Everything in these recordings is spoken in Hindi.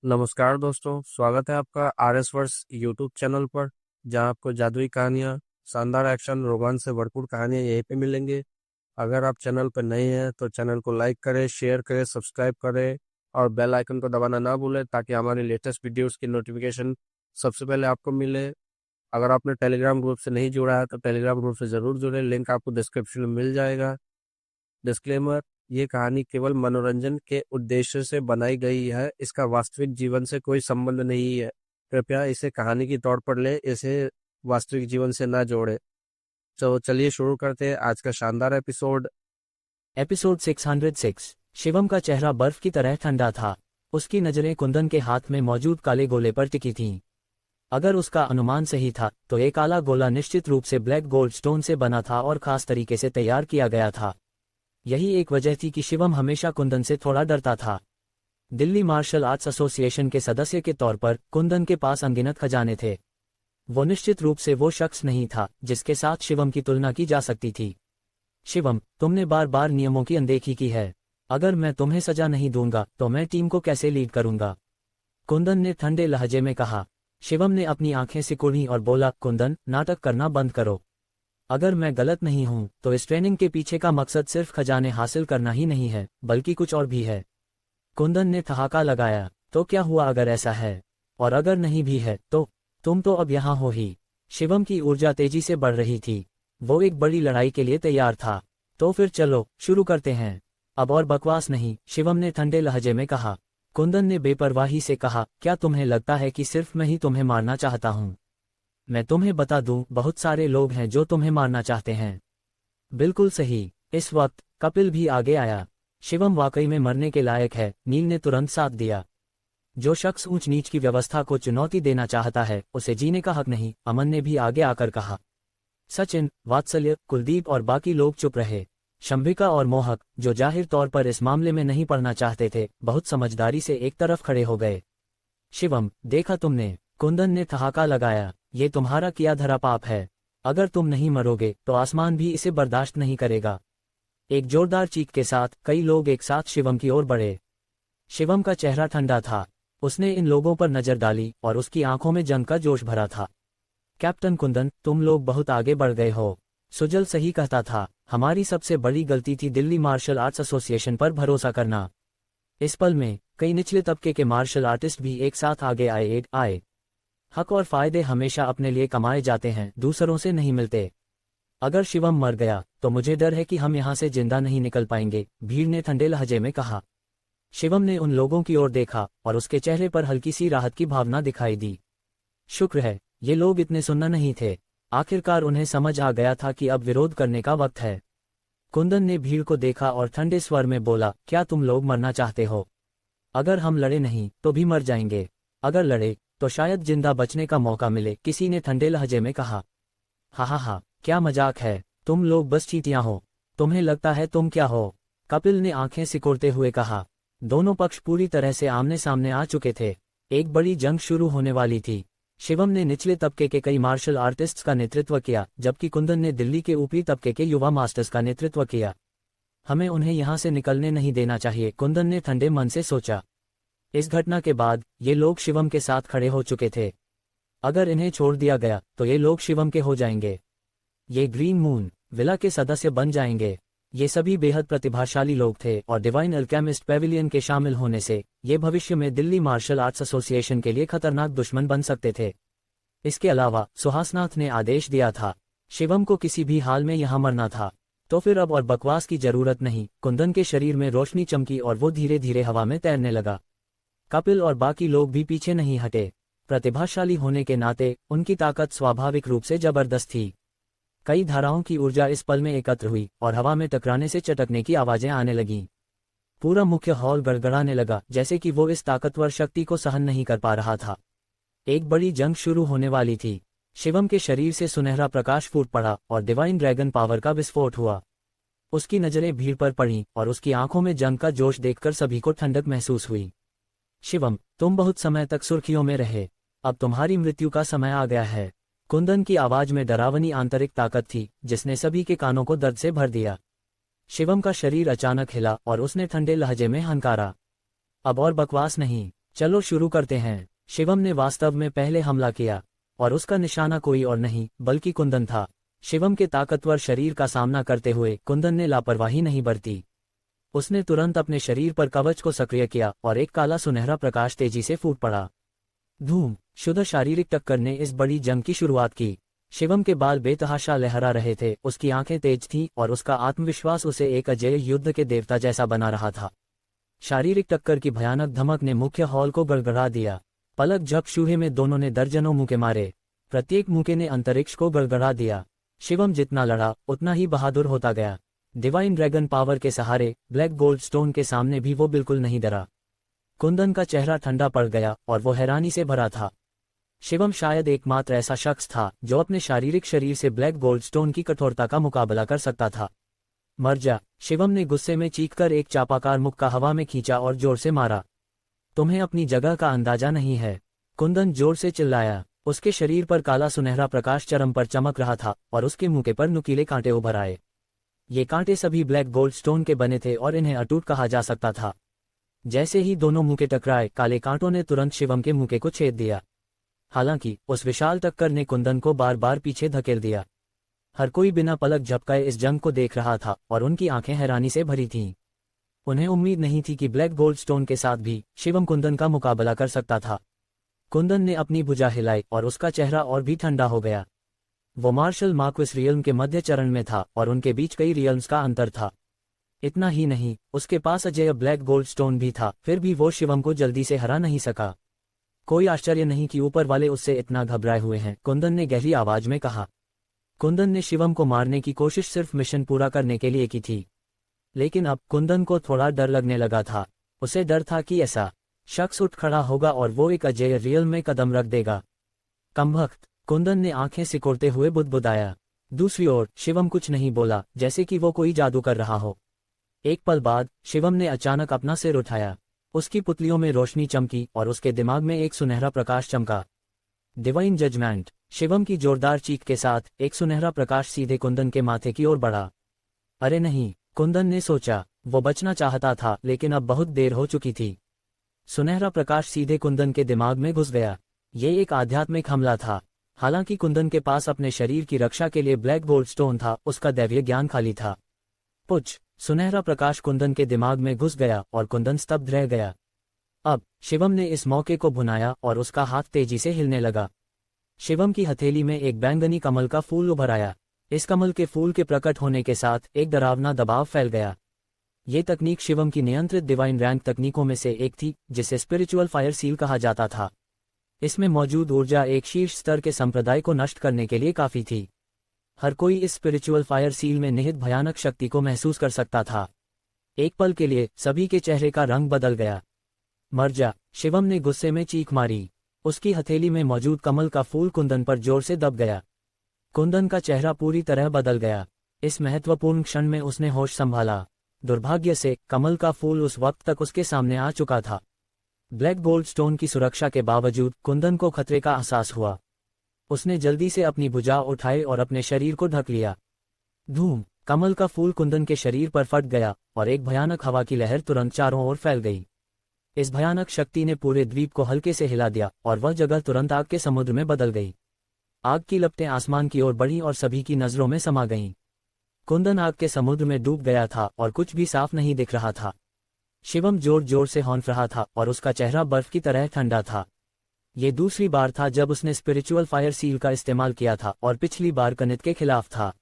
नमस्कार दोस्तों, स्वागत है आपका R S verse YouTube channel पर, जहां आपको जादुई कहानियां, शानदार एक्शन, रोमांच से भरपूर कहानियां यहीं पे मिलेंगे। अगर आप चैनल पर नए हैं तो चैनल को लाइक करें, शेयर करें, सब्सक्राइब करें और बेल आइकन को दबाना ना भूलें ताकि हमारी लेटेस्ट वीडियोस की नोटिफिकेशन सबसे पहले आपको मिले। अगर आपने टेलीग्राम ग्रुप से नहीं जुड़ा है तो टेलीग्राम ग्रुप से जरूर जुड़े, लिंक आपको डिस्क्रिप्शन में मिल जाएगा। डिस्क्लेमर: ये कहानी केवल मनोरंजन के उद्देश्य से बनाई गई है, इसका वास्तविक जीवन से कोई संबंध नहीं है। कृपया इसे कहानी के तौर पर ले, इसे वास्तविक जीवन से ना जोड़े। तो चलिए शुरू करते हैं आज का शानदार एपिसोड। एपिसोड 606। शिवम का चेहरा बर्फ की तरह ठंडा था। उसकी नजरें कुंदन के हाथ में मौजूद काले गोले पर टिकी थीं। अगर उसका अनुमान सही था तो ये काला गोला निश्चित रूप से ब्लैक गोल्ड स्टोन से बना था और खास तरीके से तैयार किया गया था। यही एक वजह थी कि शिवम हमेशा कुंदन से थोड़ा डरता था। दिल्ली मार्शल आर्ट्स एसोसिएशन के सदस्य के तौर पर कुंदन के पास अनगिनत खजाने थे। वो निश्चित रूप से वो शख्स नहीं था जिसके साथ शिवम की तुलना की जा सकती थी। शिवम, तुमने बार बार नियमों की अनदेखी की है। अगर मैं तुम्हें सजा नहीं दूंगा तो मैं टीम को कैसे लीड करूंगा? कुंदन ने ठंडे लहजे में कहा। शिवम ने अपनी आंखें सिकुड़ी और बोला, कुंदन, नाटक करना बंद करो। अगर मैं गलत नहीं हूं तो इस ट्रेनिंग के पीछे का मकसद सिर्फ खजाने हासिल करना ही नहीं है, बल्कि कुछ और भी है। कुंदन ने ठहाका लगाया। तो क्या हुआ अगर ऐसा है? और अगर नहीं भी है तो? तुम तो अब यहाँ हो ही। शिवम की ऊर्जा तेजी से बढ़ रही थी। वो एक बड़ी लड़ाई के लिए तैयार था। तो फिर चलो शुरू करते हैं। अब और बकवास नहीं, शिवम ने ठंडे लहजे में कहा। कुंदन ने बेपरवाही से कहा, क्या तुम्हें लगता है कि सिर्फ मैं ही तुम्हें मारना चाहता हूँ? मैं तुम्हें बता दूं, बहुत सारे लोग हैं जो तुम्हें मारना चाहते हैं। बिल्कुल सही। इस वक्त कपिल भी आगे आया। शिवम वाकई में मरने के लायक है, नील ने तुरंत साथ दिया। जो शख्स ऊंच नीच की व्यवस्था को चुनौती देना चाहता है उसे जीने का हक नहीं, अमन ने भी आगे आकर कहा। सचिन, वात्सल्य, कुलदीप और बाकी लोग चुप रहे। शंभिका और मोहक, जो जाहिर तौर पर इस मामले में नहीं पढ़ना चाहते थे, बहुत समझदारी से एक तरफ खड़े हो गए। शिवम, देखा तुमने? कुंदन ने ठहाका लगाया। ये तुम्हारा किया धरा पाप है। अगर तुम नहीं मरोगे तो आसमान भी इसे बर्दाश्त नहीं करेगा। एक जोरदार चीख के साथ कई लोग एक साथ शिवम की ओर बढ़े। शिवम का चेहरा ठंडा था। उसने इन लोगों पर नजर डाली और उसकी आंखों में जंग का जोश भरा था। कैप्टन कुंदन, तुम लोग बहुत आगे बढ़ गए हो। सुजल सही कहता था, हमारी सबसे बड़ी गलती थी दिल्ली मार्शल आर्ट्स एसोसिएशन पर भरोसा करना। इस पल में कई निचले तबके के मार्शल आर्टिस्ट भी एक साथ आगे आए। हक और फायदे हमेशा अपने लिए कमाए जाते हैं, दूसरों से नहीं मिलते। अगर शिवम मर गया तो मुझे डर है कि हम यहाँ से जिंदा नहीं निकल पाएंगे, भीड़ ने ठंडे लहजे में कहा। शिवम ने उन लोगों की ओर देखा और उसके चेहरे पर हल्की सी राहत की भावना दिखाई दी। शुक्र है, ये लोग इतने सुन्ना नहीं थे। आखिरकार उन्हें समझ आ गया था कि अब विरोध करने का वक्त है। कुंदन ने भीड़ को देखा और ठंडे स्वर में बोला, क्या तुम लोग मरना चाहते हो? अगर हम लड़े नहीं तो भी मर जाएंगे। अगर लड़े तो शायद जिंदा बचने का मौका मिले, किसी ने ठंडे लहजे में कहा। हा, क्या मजाक है, तुम लोग बस चींटियां हो। तुम्हें लगता है तुम क्या हो? कपिल ने आंखें सिकोड़ते हुए कहा। दोनों पक्ष पूरी तरह से आमने सामने आ चुके थे। एक बड़ी जंग शुरू होने वाली थी। शिवम ने निचले तबके के कई मार्शल आर्टिस्ट्स का नेतृत्व किया, जबकि कुंदन ने दिल्ली के ऊपरी तबके के युवा मास्टर्स का नेतृत्व किया। हमें उन्हें यहाँ से निकलने नहीं देना चाहिए, कुंदन ने ठंडे मन से सोचा। इस घटना के बाद ये लोग शिवम के साथ खड़े हो चुके थे। अगर इन्हें छोड़ दिया गया तो ये लोग शिवम के हो जाएंगे। ये ग्रीन मून विला के सदस्य बन जाएंगे। ये सभी बेहद प्रतिभाशाली लोग थे और डिवाइन अल्केमिस्ट पेविलियन के शामिल होने से ये भविष्य में दिल्ली मार्शल आर्ट्स एसोसिएशन के लिए खतरनाक दुश्मन बन सकते थे। इसके अलावा सुहासनाथ ने आदेश दिया था, शिवम को किसी भी हाल में यहाँ मरना था। तो फिर अब और बकवास की जरूरत नहीं। कुंदन के शरीर में रोशनी चमकी और वो धीरे धीरे हवा में तैरने लगा। कपिल और बाकी लोग भी पीछे नहीं हटे। प्रतिभाशाली होने के नाते उनकी ताकत स्वाभाविक रूप से जबरदस्त थी। कई धाराओं की ऊर्जा इस पल में एकत्र हुई और हवा में टकराने से चटकने की आवाजें आने लगीं। पूरा मुख्य हॉल गड़गड़ाने लगा, जैसे कि वो इस ताकतवर शक्ति को सहन नहीं कर पा रहा था। एक बड़ी जंग शुरू होने वाली थी। शिवम के शरीर से सुनहरा प्रकाश फूट पड़ा और डिवाइन ड्रैगन पावर का विस्फोट हुआ। उसकी नजरें भीड़ पर पड़ीं और उसकी आंखों में जंग का जोश देखकर सभी को ठंडक महसूस हुई। शिवम, तुम बहुत समय तक सुर्खियों में रहे, अब तुम्हारी मृत्यु का समय आ गया है। कुंदन की आवाज में डरावनी आंतरिक ताकत थी जिसने सभी के कानों को दर्द से भर दिया। शिवम का शरीर अचानक हिला और उसने ठंडे लहजे में हंकारा। अब और बकवास नहीं, चलो शुरू करते हैं। शिवम ने वास्तव में पहले हमला किया, और उसका निशाना कोई और नहीं बल्कि कुंदन था। शिवम के ताकतवर शरीर का सामना करते हुए कुंदन ने लापरवाही नहीं बरती। उसने तुरंत अपने शरीर पर कवच को सक्रिय किया और एक काला सुनहरा प्रकाश तेजी से फूट पड़ा। धूम! शुद्ध शारीरिक टक्कर ने इस बड़ी जंग की शुरुआत की। शिवम के बाल बेतहाशा लहरा रहे थे, उसकी आंखें तेज थीं और उसका आत्मविश्वास उसे एक अजेय युद्ध के देवता जैसा बना रहा था। शारीरिक टक्कर की भयानक धमक ने मुख्य हॉल को गड़गड़ा दिया। पलक झपछूहे में दोनों ने दर्जनों मुक्के मारे। प्रत्येक मुक्के ने अंतरिक्ष को गड़गड़ा दिया। शिवम जितना लड़ा उतना ही बहादुर होता गया। डिवाइन ड्रैगन पावर के सहारे ब्लैक गोल्ड स्टोन के सामने भी वो बिल्कुल नहीं डरा। कुंदन का चेहरा ठंडा पड़ गया और वो हैरानी से भरा था। शिवम शायद एकमात्र ऐसा शख्स था जो अपने शारीरिक शरीर से ब्लैक गोल्ड स्टोन की कठोरता का मुकाबला कर सकता था। मर जा! शिवम ने गुस्से में चीखकर एक चापाकार मुक्का हवा में खींचा और जोर से मारा। तुम्हें अपनी जगह का अंदाजा नहीं है, कुंदन जोर से चिल्लाया। उसके शरीर पर काला सुनहरा प्रकाश चरम पर चमक रहा था और उसके मुंह पर नुकीले कांटे उभर आए। ये कांटे सभी ब्लैक गोल्ड स्टोन के बने थे और इन्हें अटूट कहा जा सकता था। जैसे ही दोनों मुक्के टकराए, काले कांटों ने तुरंत शिवम के मुक्के को छेद दिया। हालांकि उस विशाल टक्कर ने कुंदन को बार बार पीछे धकेल दिया। हर कोई बिना पलक झपकाए इस जंग को देख रहा था और उनकी आंखें हैरानी से भरी थीं। उन्हें उम्मीद नहीं थी कि ब्लैक गोल्ड स्टोन के साथ भी शिवम कुंदन का मुकाबला कर सकता था। कुंदन ने अपनी भुजा हिलाई और उसका चेहरा और भी ठंडा हो गया। वो मार्शल मार्क्विस रियल्म के मध्य चरण में था और उनके बीच कई रियल्म्स का अंतर था। इतना ही नहीं, उसके पास अजेय ब्लैक गोल्ड स्टोन भी था, फिर भी वो शिवम को जल्दी से हरा नहीं सका। कोई आश्चर्य नहीं कि ऊपर वाले उससे इतना घबराए हुए हैं, कुंदन ने गहरी आवाज में कहा। कुंदन ने शिवम को मारने की कोशिश सिर्फ मिशन पूरा करने के लिए की थी, लेकिन अब कुंदन को थोड़ा डर लगने लगा था। उसे डर था कि ऐसा शख्स उठ खड़ा होगा और वो एक अजेय रियल में कदम रख देगा। कमबख्त! कुंदन ने आंखें सिकोड़ते हुए बुदबुदाया। दूसरी ओर शिवम कुछ नहीं बोला, जैसे कि वो कोई जादू कर रहा हो। एक पल बाद शिवम ने अचानक अपना सिर उठाया। उसकी पुतलियों में रोशनी चमकी और उसके दिमाग में एक सुनहरा प्रकाश चमका। Divine judgement! शिवम की जोरदार चीख के साथ एक सुनहरा प्रकाश सीधे कुंदन के माथे की ओर बढ़ा। अरे नहीं, कुंदन ने सोचा। वो बचना चाहता था, लेकिन अब बहुत देर हो चुकी थी। सुनहरा प्रकाश सीधे कुंदन के दिमाग में घुस गया। ये एक आध्यात्मिक हमला था। हालांकि कुंदन के पास अपने शरीर की रक्षा के लिए ब्लैक गोल्ड स्टोन था, उसका दैवीय ज्ञान खाली था। पुछ! सुनहरा प्रकाश कुंदन के दिमाग में घुस गया और कुंदन स्तब्ध रह गया। अब शिवम ने इस मौके को भुनाया और उसका हाथ तेजी से हिलने लगा। शिवम की हथेली में एक बैंगनी कमल का फूल उभर आया। इस कमल के फूल के प्रकट होने के साथ एक डरावना दबाव फैल गया। ये तकनीक शिवम की नियंत्रित डिवाइन रैंक तकनीकों में से एक थी, जिसे स्पिरिचुअल फायर सील कहा जाता था। इसमें मौजूद ऊर्जा एक शीर्ष स्तर के संप्रदाय को नष्ट करने के लिए काफी थी। हर कोई इस स्पिरिचुअल फायर सील में निहित भयानक शक्ति को महसूस कर सकता था। एक पल के लिए सभी के चेहरे का रंग बदल गया। मर जा! शिवम ने गुस्से में चीख मारी। उसकी हथेली में मौजूद कमल का फूल कुंदन पर जोर से दब गया। कुंदन का चेहरा पूरी तरह बदल गया। इस महत्वपूर्ण क्षण में उसने होश संभाला। दुर्भाग्य से कमल का फूल उस वक्त तक उसके सामने आ चुका था। ब्लैक गोल्ड स्टोन की सुरक्षा के बावजूद कुंदन को खतरे का एहसास हुआ। उसने जल्दी से अपनी भुजा उठाई और अपने शरीर को ढक लिया। धूम! कमल का फूल कुंदन के शरीर पर फट गया और एक भयानक हवा की लहर तुरंत चारों ओर फैल गई। इस भयानक शक्ति ने पूरे द्वीप को हल्के से हिला दिया और वह जगह तुरंत आग के समुद्र में बदल गई। आग की लपटें आसमान की ओर बढ़ीं और सभी की नजरों में समा गईं। कुंदन आग के समुद्र में डूब गया था और कुछ भी साफ नहीं दिख रहा था। शिवम जोर जोर से हौंफ रहा था और उसका चेहरा बर्फ की तरह ठंडा था। ये दूसरी बार था जब उसने स्पिरिचुअल फायर सील का इस्तेमाल किया था और पिछली बार कनित के खिलाफ था।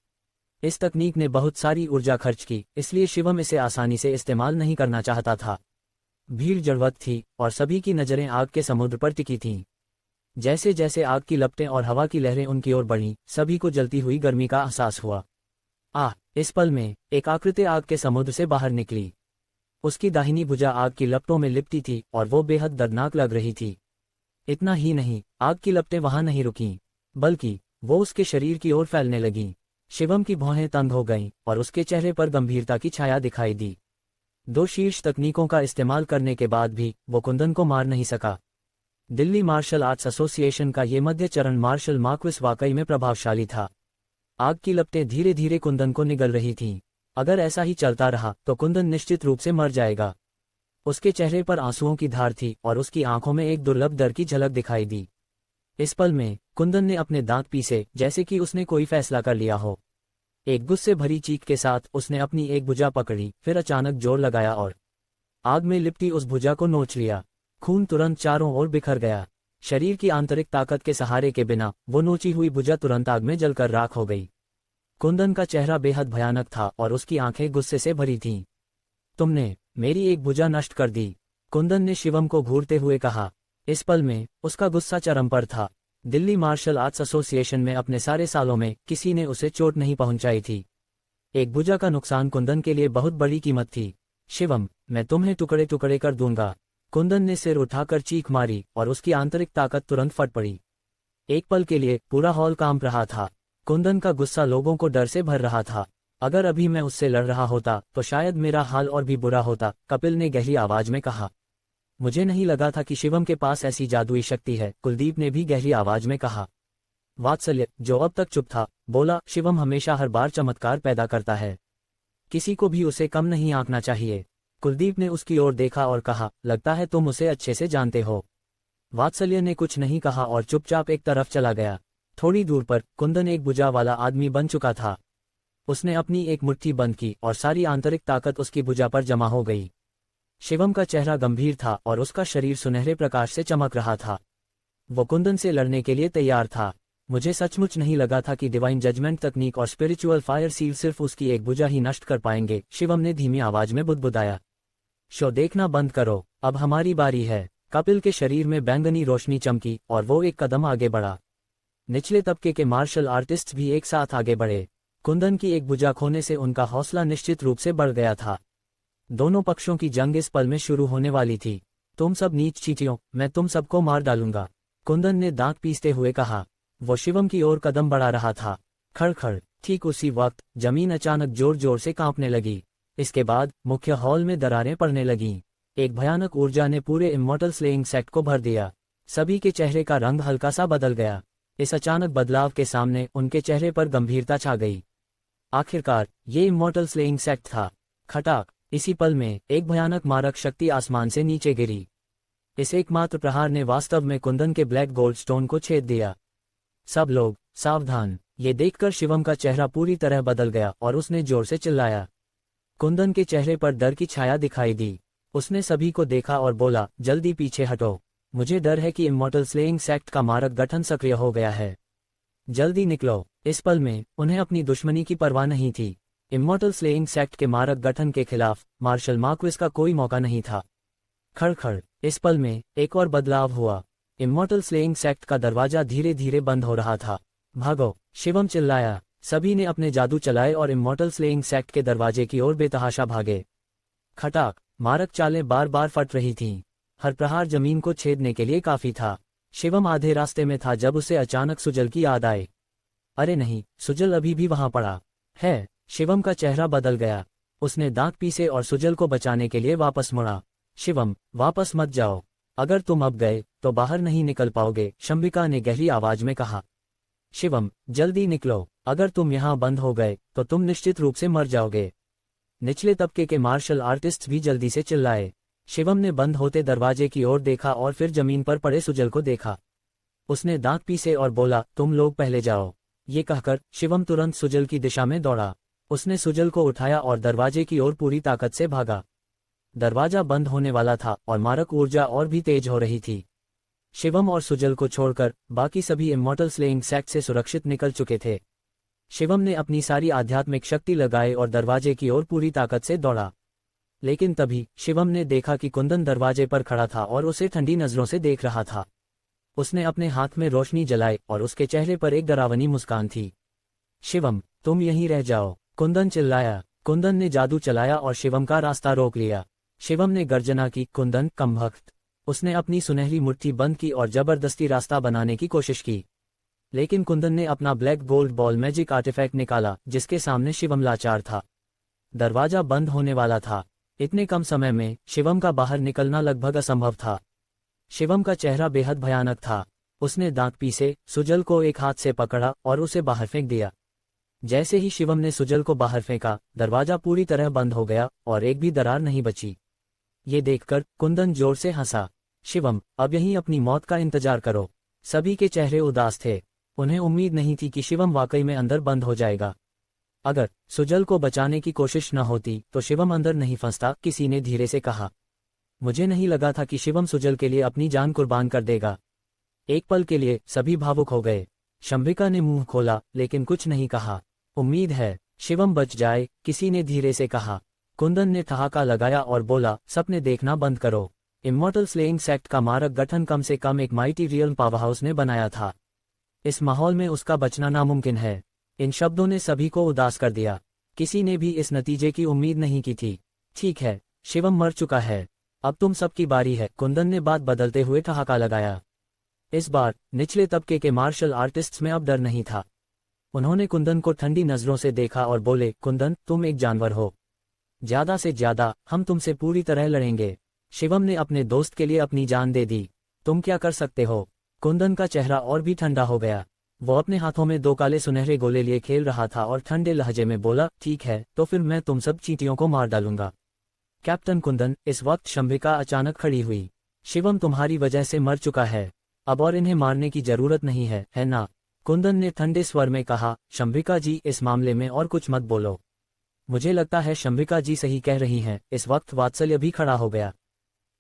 इस तकनीक ने बहुत सारी ऊर्जा खर्च की, इसलिए शिवम इसे आसानी से इस्तेमाल नहीं करना चाहता था। भीड़ जड़वत थी और सभी की नजरें आग के समुद्र पर टिकी थीं। जैसे जैसे आग की लपटें और हवा की लहरें उनकी ओर बढ़ीं, सभी को जलती हुई गर्मी का एहसास हुआ। इस पल में एक आकृति आग के समुद्र से बाहर निकली। उसकी दाहिनी भुजा आग की लपटों में लिपटी थी और वो बेहद दर्दनाक लग रही थी। इतना ही नहीं, आग की लपटें वहां नहीं रुकीं, बल्कि वो उसके शरीर की ओर फैलने लगीं। शिवम की भौहें तंग हो गईं और उसके चेहरे पर गंभीरता की छाया दिखाई दी। 2 शीर्ष तकनीकों का इस्तेमाल करने के बाद भी वो कुंदन को मार नहीं सका। दिल्ली मार्शल आर्ट्स एसोसिएशन का ये मध्य चरण मार्शल मार्क्विस वाकई में प्रभावशाली था। आग की लपटें धीरे धीरे कुंदन को निगल रही थीं। अगर ऐसा ही चलता रहा तो कुंदन निश्चित रूप से मर जाएगा। उसके चेहरे पर आंसुओं की धार थी और उसकी आंखों में एक दुर्लभ डर की झलक दिखाई दी। इस पल में कुंदन ने अपने दांत पीसे, जैसे कि उसने कोई फैसला कर लिया हो। एक गुस्से भरी चीख के साथ उसने अपनी एक भुजा पकड़ी, फिर अचानक जोर लगाया और आग में लिपटी उस भुजा को नोच लिया। खून तुरंत चारों ओर बिखर गया। शरीर की आंतरिक ताकत के सहारे के बिना वो नोची हुई भुजा तुरंत आग में जलकर राख हो गई। कुंदन का चेहरा बेहद भयानक था और उसकी आंखें गुस्से से भरी थीं। तुमने मेरी एक भुजा नष्ट कर दी, कुंदन ने शिवम को घूरते हुए कहा। इस पल में उसका गुस्सा चरम पर था। दिल्ली मार्शल आर्ट्स एसोसिएशन में अपने सारे सालों में किसी ने उसे चोट नहीं पहुंचाई थी। एक भुजा का नुकसान कुंदन के लिए बहुत बड़ी कीमत थी। शिवम, मैं तुम्हें टुकड़े टुकड़े कर दूंगा, कुंदन ने सिर उठाकर चीख मारी और उसकी आंतरिक ताकत तुरंत फट पड़ी। एक पल के लिए पूरा हॉल कांप रहा था। कुंदन का गुस्सा लोगों को डर से भर रहा था। अगर अभी मैं उससे लड़ रहा होता तो शायद मेरा हाल और भी बुरा होता, कपिल ने गहरी आवाज में कहा। मुझे नहीं लगा था कि शिवम के पास ऐसी जादुई शक्ति है, कुलदीप ने भी गहरी आवाज में कहा। वात्सल्य, जो अब तक चुप था, बोला, शिवम हमेशा हर बार चमत्कार पैदा करता है, किसी को भी उसे कम नहीं आंकना चाहिए। कुलदीप ने उसकी ओर देखा और कहा, लगता है तुम उसे अच्छे से जानते हो। वात्सल्य ने कुछ नहीं कहा और चुपचाप एक तरफ चला गया। थोड़ी दूर पर कुंदन एक भुजा वाला आदमी बन चुका था। उसने अपनी एक मुट्ठी बंद की और सारी आंतरिक ताकत उसकी भुजा पर जमा हो गई। शिवम का चेहरा गंभीर था और उसका शरीर सुनहरे प्रकाश से चमक रहा था। वो कुंदन से लड़ने के लिए तैयार था। मुझे सचमुच नहीं लगा था कि डिवाइन जजमेंट तकनीक और स्पिरिचुअल फायर सील सिर्फ उसकी एक भुजा ही नष्ट कर पाएंगे, शिवम ने धीमी आवाज में बुदबुदाया। शो देखना बंद करो, अब हमारी बारी है। कपिल के शरीर में बैंगनी रोशनी चमकी और वो एक कदम आगे बढ़ा। निचले तबके के मार्शल आर्टिस्ट भी एक साथ आगे बढ़े। कुंदन की एक भुजा खोने से उनका हौसला निश्चित रूप से बढ़ गया था। दोनों पक्षों की जंग इस पल में शुरू होने वाली थी। तुम सब नीच चींटियों, मैं तुम सबको मार डालूंगा, कुंदन ने दांत पीसते हुए कहा। वो शिवम की ओर कदम बढ़ा रहा था। खड़खड़। ठीक उसी वक्त जमीन अचानक जोर जोर से कांपने लगी। इसके बाद मुख्य हॉल में दरारें पड़ने लगीं। एक भयानक ऊर्जा ने पूरे इमॉर्टल स्लेइंग सेक्ट को भर दिया। सभी के चेहरे का रंग हल्का सा बदल गया। इस अचानक बदलाव के सामने उनके चेहरे पर गंभीरता छा गई। आखिरकार ये इमॉर्टल स्लेइंग सेक्ट था। खटाक। इसी पल में एक भयानक मारक शक्ति आसमान से नीचे गिरी। इस एकमात्र प्रहार ने वास्तव में कुंदन के ब्लैक गोल्ड स्टोन को छेद दिया। सब लोग सावधान। ये देखकर शिवम का चेहरा पूरी तरह बदल गया और उसने जोर से चिल्लाया। कुंदन के चेहरे पर डर की छाया दिखाई दी। उसने सभी को देखा और बोला, जल्दी पीछे हटो, मुझे डर है कि इमॉर्टल स्लेइंग सेक्ट का मारक गठन सक्रिय हो गया है, जल्दी निकलो। इस पल में उन्हें अपनी दुश्मनी की परवाह नहीं थी। इमॉर्टल स्लेइंग सेक्ट के मारक गठन के खिलाफ मार्शल मार्क्विस का कोई मौका नहीं था। खड़खड़। इस पल में एक और बदलाव हुआ। इमॉर्टल स्लेइंग सेक्ट का दरवाजा धीरे धीरे बंद हो रहा था। भागो, शिवम चिल्लाया। सभी ने अपने जादू चलाए और इमॉर्टल स्लेइंग सेक्ट के दरवाजे की ओर बेतहाशा भागे। खटाक। मारक चालें बार बार फट रही थीं। हर प्रहार जमीन को छेदने के लिए काफी था। शिवम आधे रास्ते में था जब उसे अचानक सुजल की याद आई। अरे नहीं, सुजल अभी भी वहां पड़ा है। शिवम का चेहरा बदल गया। उसने दांत पीसे और सुजल को बचाने के लिए वापस मुड़ा। शिवम, वापस मत जाओ, अगर तुम अब गए तो बाहर नहीं निकल पाओगे, शंबिका ने गहरी आवाज में कहा। शिवम, जल्दी निकलो, अगर तुम यहाँ बंद हो गए तो तुम निश्चित रूप से मर जाओगे। निचले तबके के मार्शल आर्टिस्ट भी जल्दी से चिल्लाए। शिवम ने बंद होते दरवाजे की ओर देखा और फिर जमीन पर पड़े सुजल को देखा। उसने दांत पीसे और बोला, तुम लोग पहले जाओ। ये कहकर शिवम तुरंत सुजल की दिशा में दौड़ा। उसने सुजल को उठाया और दरवाजे की ओर पूरी ताकत से भागा। दरवाजा बंद होने वाला था और मारक ऊर्जा और भी तेज हो रही थी। शिवम और सुजल को छोड़कर बाकी सभी इमॉर्टल स्लेइंग सेक्ट से सुरक्षित निकल चुके थे। शिवम ने अपनी सारी आध्यात्मिक शक्ति लगाई और दरवाजे की ओर पूरी ताकत से दौड़ा। लेकिन तभी शिवम ने देखा कि कुंदन दरवाजे पर खड़ा था और उसे ठंडी नजरों से देख रहा था। उसने अपने हाथ में रोशनी जलाई और उसके चेहरे पर एक डरावनी मुस्कान थी। शिवम, तुम यहीं रह जाओ, कुंदन चिल्लाया। कुंदन ने जादू चलाया और शिवम का रास्ता रोक लिया। शिवम ने गर्जना की, कुंदन कमबख्त। उसने अपनी सुनहरी मुट्ठी बंद की और जबरदस्ती रास्ता बनाने की कोशिश की। लेकिन कुंदन ने अपना black gold ball magic artifact निकाला, जिसके सामने शिवम लाचार था। दरवाजा बंद होने वाला था। इतने कम समय में शिवम का बाहर निकलना लगभग असंभव था। शिवम का चेहरा बेहद भयानक था। उसने दांत पीसे, सुजल को एक हाथ से पकड़ा और उसे बाहर फेंक दिया। जैसे ही शिवम ने सुजल को बाहर फेंका, दरवाजा पूरी तरह बंद हो गया और एक भी दरार नहीं बची। ये देखकर कुंदन जोर से हंसा। शिवम, अब यहीं अपनी मौत का इंतजार करो। सभी के चेहरे उदास थे। उन्हें उम्मीद नहीं थी कि शिवम वाकई में अंदर बंद हो जाएगा। अगर सुजल को बचाने की कोशिश न होती तो शिवम अंदर नहीं फंसता, किसी ने धीरे से कहा। मुझे नहीं लगा था कि शिवम सुजल के लिए अपनी जान कुर्बान कर देगा। एक पल के लिए सभी भावुक हो गए। शंभिका ने मुंह खोला लेकिन कुछ नहीं कहा। उम्मीद है शिवम बच जाए, किसी ने धीरे से कहा। कुंदन ने ठहाका लगाया और बोला, सपने देखना बंद करो। इमॉर्टल स्लेइंग सेक्ट का मारक गठन कम से कम एक माइटी रियल पावरहाउस ने बनाया था। इस माहौल में उसका बचना नामुमकिन है। इन शब्दों ने सभी को उदास कर दिया। किसी ने भी इस नतीजे की उम्मीद नहीं की थी। ठीक है, शिवम मर चुका है, अब तुम सबकी बारी है, कुंदन ने बात बदलते हुए ठहाका लगाया। इस बार निचले तबके के मार्शल आर्टिस्ट्स में अब डर नहीं था। उन्होंने कुंदन को ठंडी नजरों से देखा और बोले, कुंदन, तुम एक जानवर हो। ज्यादा से ज्यादा हम तुमसे पूरी तरह लड़ेंगे। शिवम ने अपने दोस्त के लिए अपनी जान दे दी। तुम क्या कर सकते हो? कुंदन का चेहरा और भी ठंडा हो गया। वो अपने हाथों में 2 काले सुनहरे गोले लिए खेल रहा था और ठंडे लहजे में बोला, ठीक है, तो फिर मैं तुम सब चींटियों को मार डालूंगा। कैप्टन कुंदन, इस वक्त शंभिका अचानक खड़ी हुई। शिवम तुम्हारी वजह से मर चुका है, अब और इन्हें मारने की जरूरत नहीं है ना? कुंदन ने ठंडे स्वर में कहा। शंभिका जी, इस मामले में और कुछ मत बोलो। मुझे लगता है शंभिका जी सही कह रही हैं। इस वक्त वात्सल्य भी खड़ा हो गया।